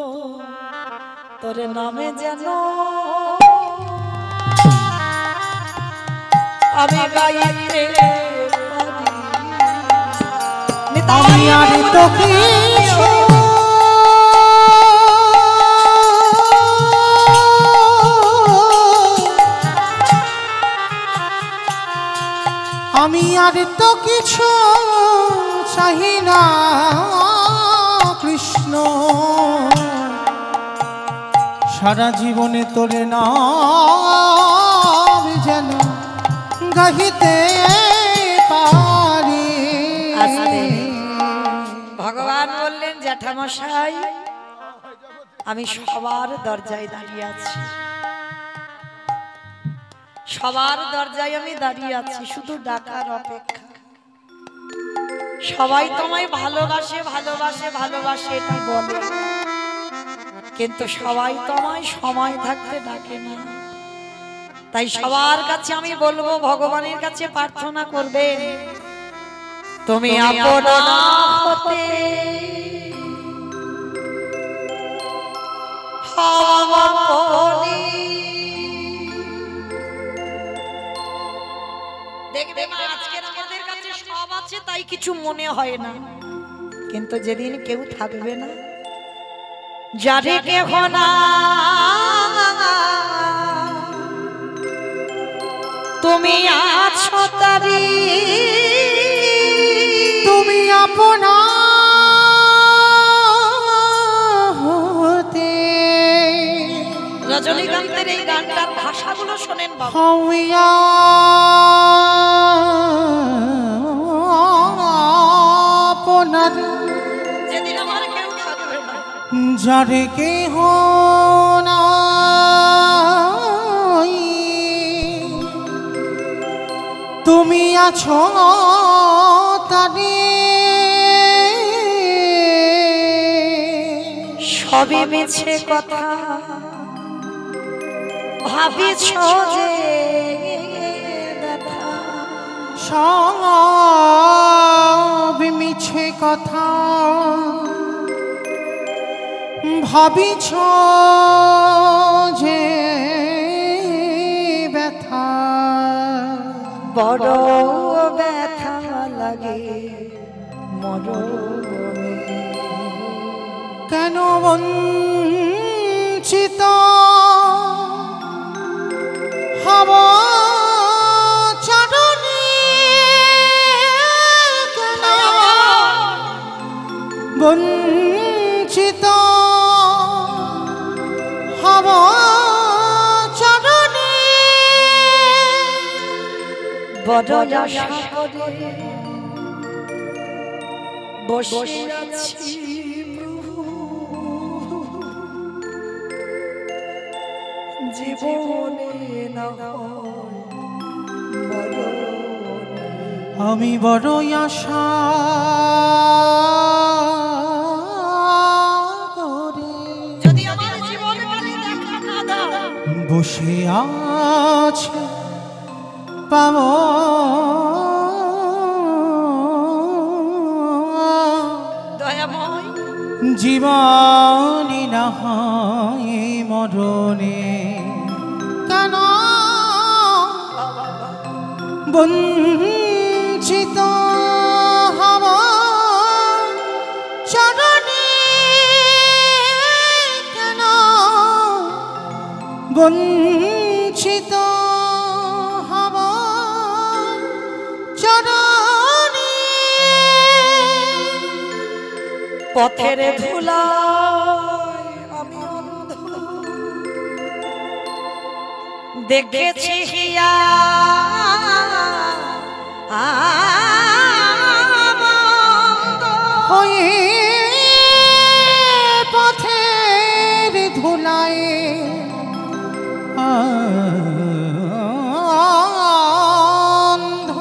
তোর নামে যেন আমি গাইতে পারি। আমি আর তো কিছু আমি আর তো কিছু চাহি না কৃষ্ণ, সারা জীবনে তোরে নাম যেন গাহিতে পারি। ভগবান বললেন, জ্যাঠামশাই আমি সবার দরজায় দাঁড়িয়ে আছি, সবার দরজায় আমি দাঁড়িয়ে আছি, শুধু ডাকার অপেক্ষা। সবাই তোমায় ভালোবাসে ভালোবাসে ভালোবাসে এটা বলে, কিন্তু সবাই তোমায় সময় থাকতে ডাকে না। তাই সবার কাছে আমি বলবো, ভগবানের কাছে প্রার্থনা করবে, তুমি আপনা হতে দেখবে মা, আজকের আমাদের কাছে সব আছে তাই কিছু মনে হয় না, কিন্তু যেদিন কেউ থাকবে না, যারে কেহ না তুমি আছো তারি, তুমি আপনা হতে। রজনীকান্তের এই গানটার ভাষাগুলো শোনেন বাবা। হইয়া আপনার যেদিন আমার কেউ থাকবে না, যারে কেহ নাই তুমি আছো তারে, সবই মিছে কথা ভাবিছ যে ব্যথা, সব মিছে কথা ভাবিছ যে ব্যথা, বড় ব্যথা লাগে মরণে। কেন বঞ্চিত হব চরণে, কেন বঞ্চিত হব চরণে, বড় আশা করে বসে আছি প্রভু, জীবনে না হয় মরণে। আমি বড়ই আশা করে যদি আমার জীবনকালে দেখা না দাও, বসে আছে পাব দয়াময় জীবনী না হয় মরণে, কেন বঞ্চিত হব চরণে, কেন বঞ্চিত হব চরণে, পথের ধুলায় আমি অন্ধ দেখেছি হিয়া হয়ে পথের ধুলায় অন্ধ,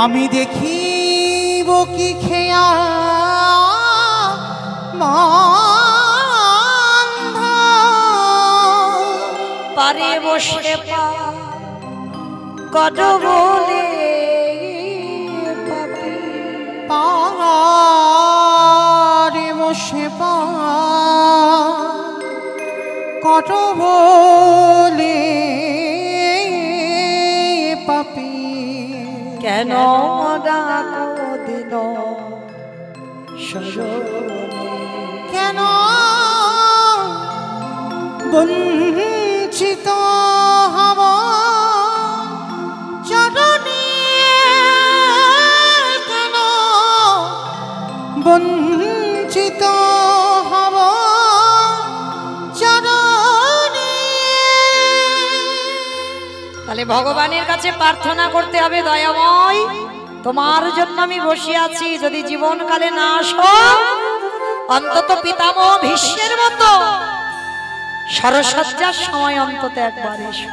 আমি দেখিব কি খেয়া মান্ধ, পারে বসে পা কত বলে পাপি, পারে বসে পা কত বলে পাপি, কেন ডাকো দিন সজনে, কেন বঞ্চিত হব চরণে, কেন বঞ্চিত হব চরণে। তাহলে ভগবানের কাছে প্রার্থনা করতে হবে, দয়াময় তোমার জন্য আমি বসে আছি, যদি জীবনকালে না আসো অন্তত পিতামহ ভীষ্মের মতো সরসজ্জার সময় অন্তত একবার এসো।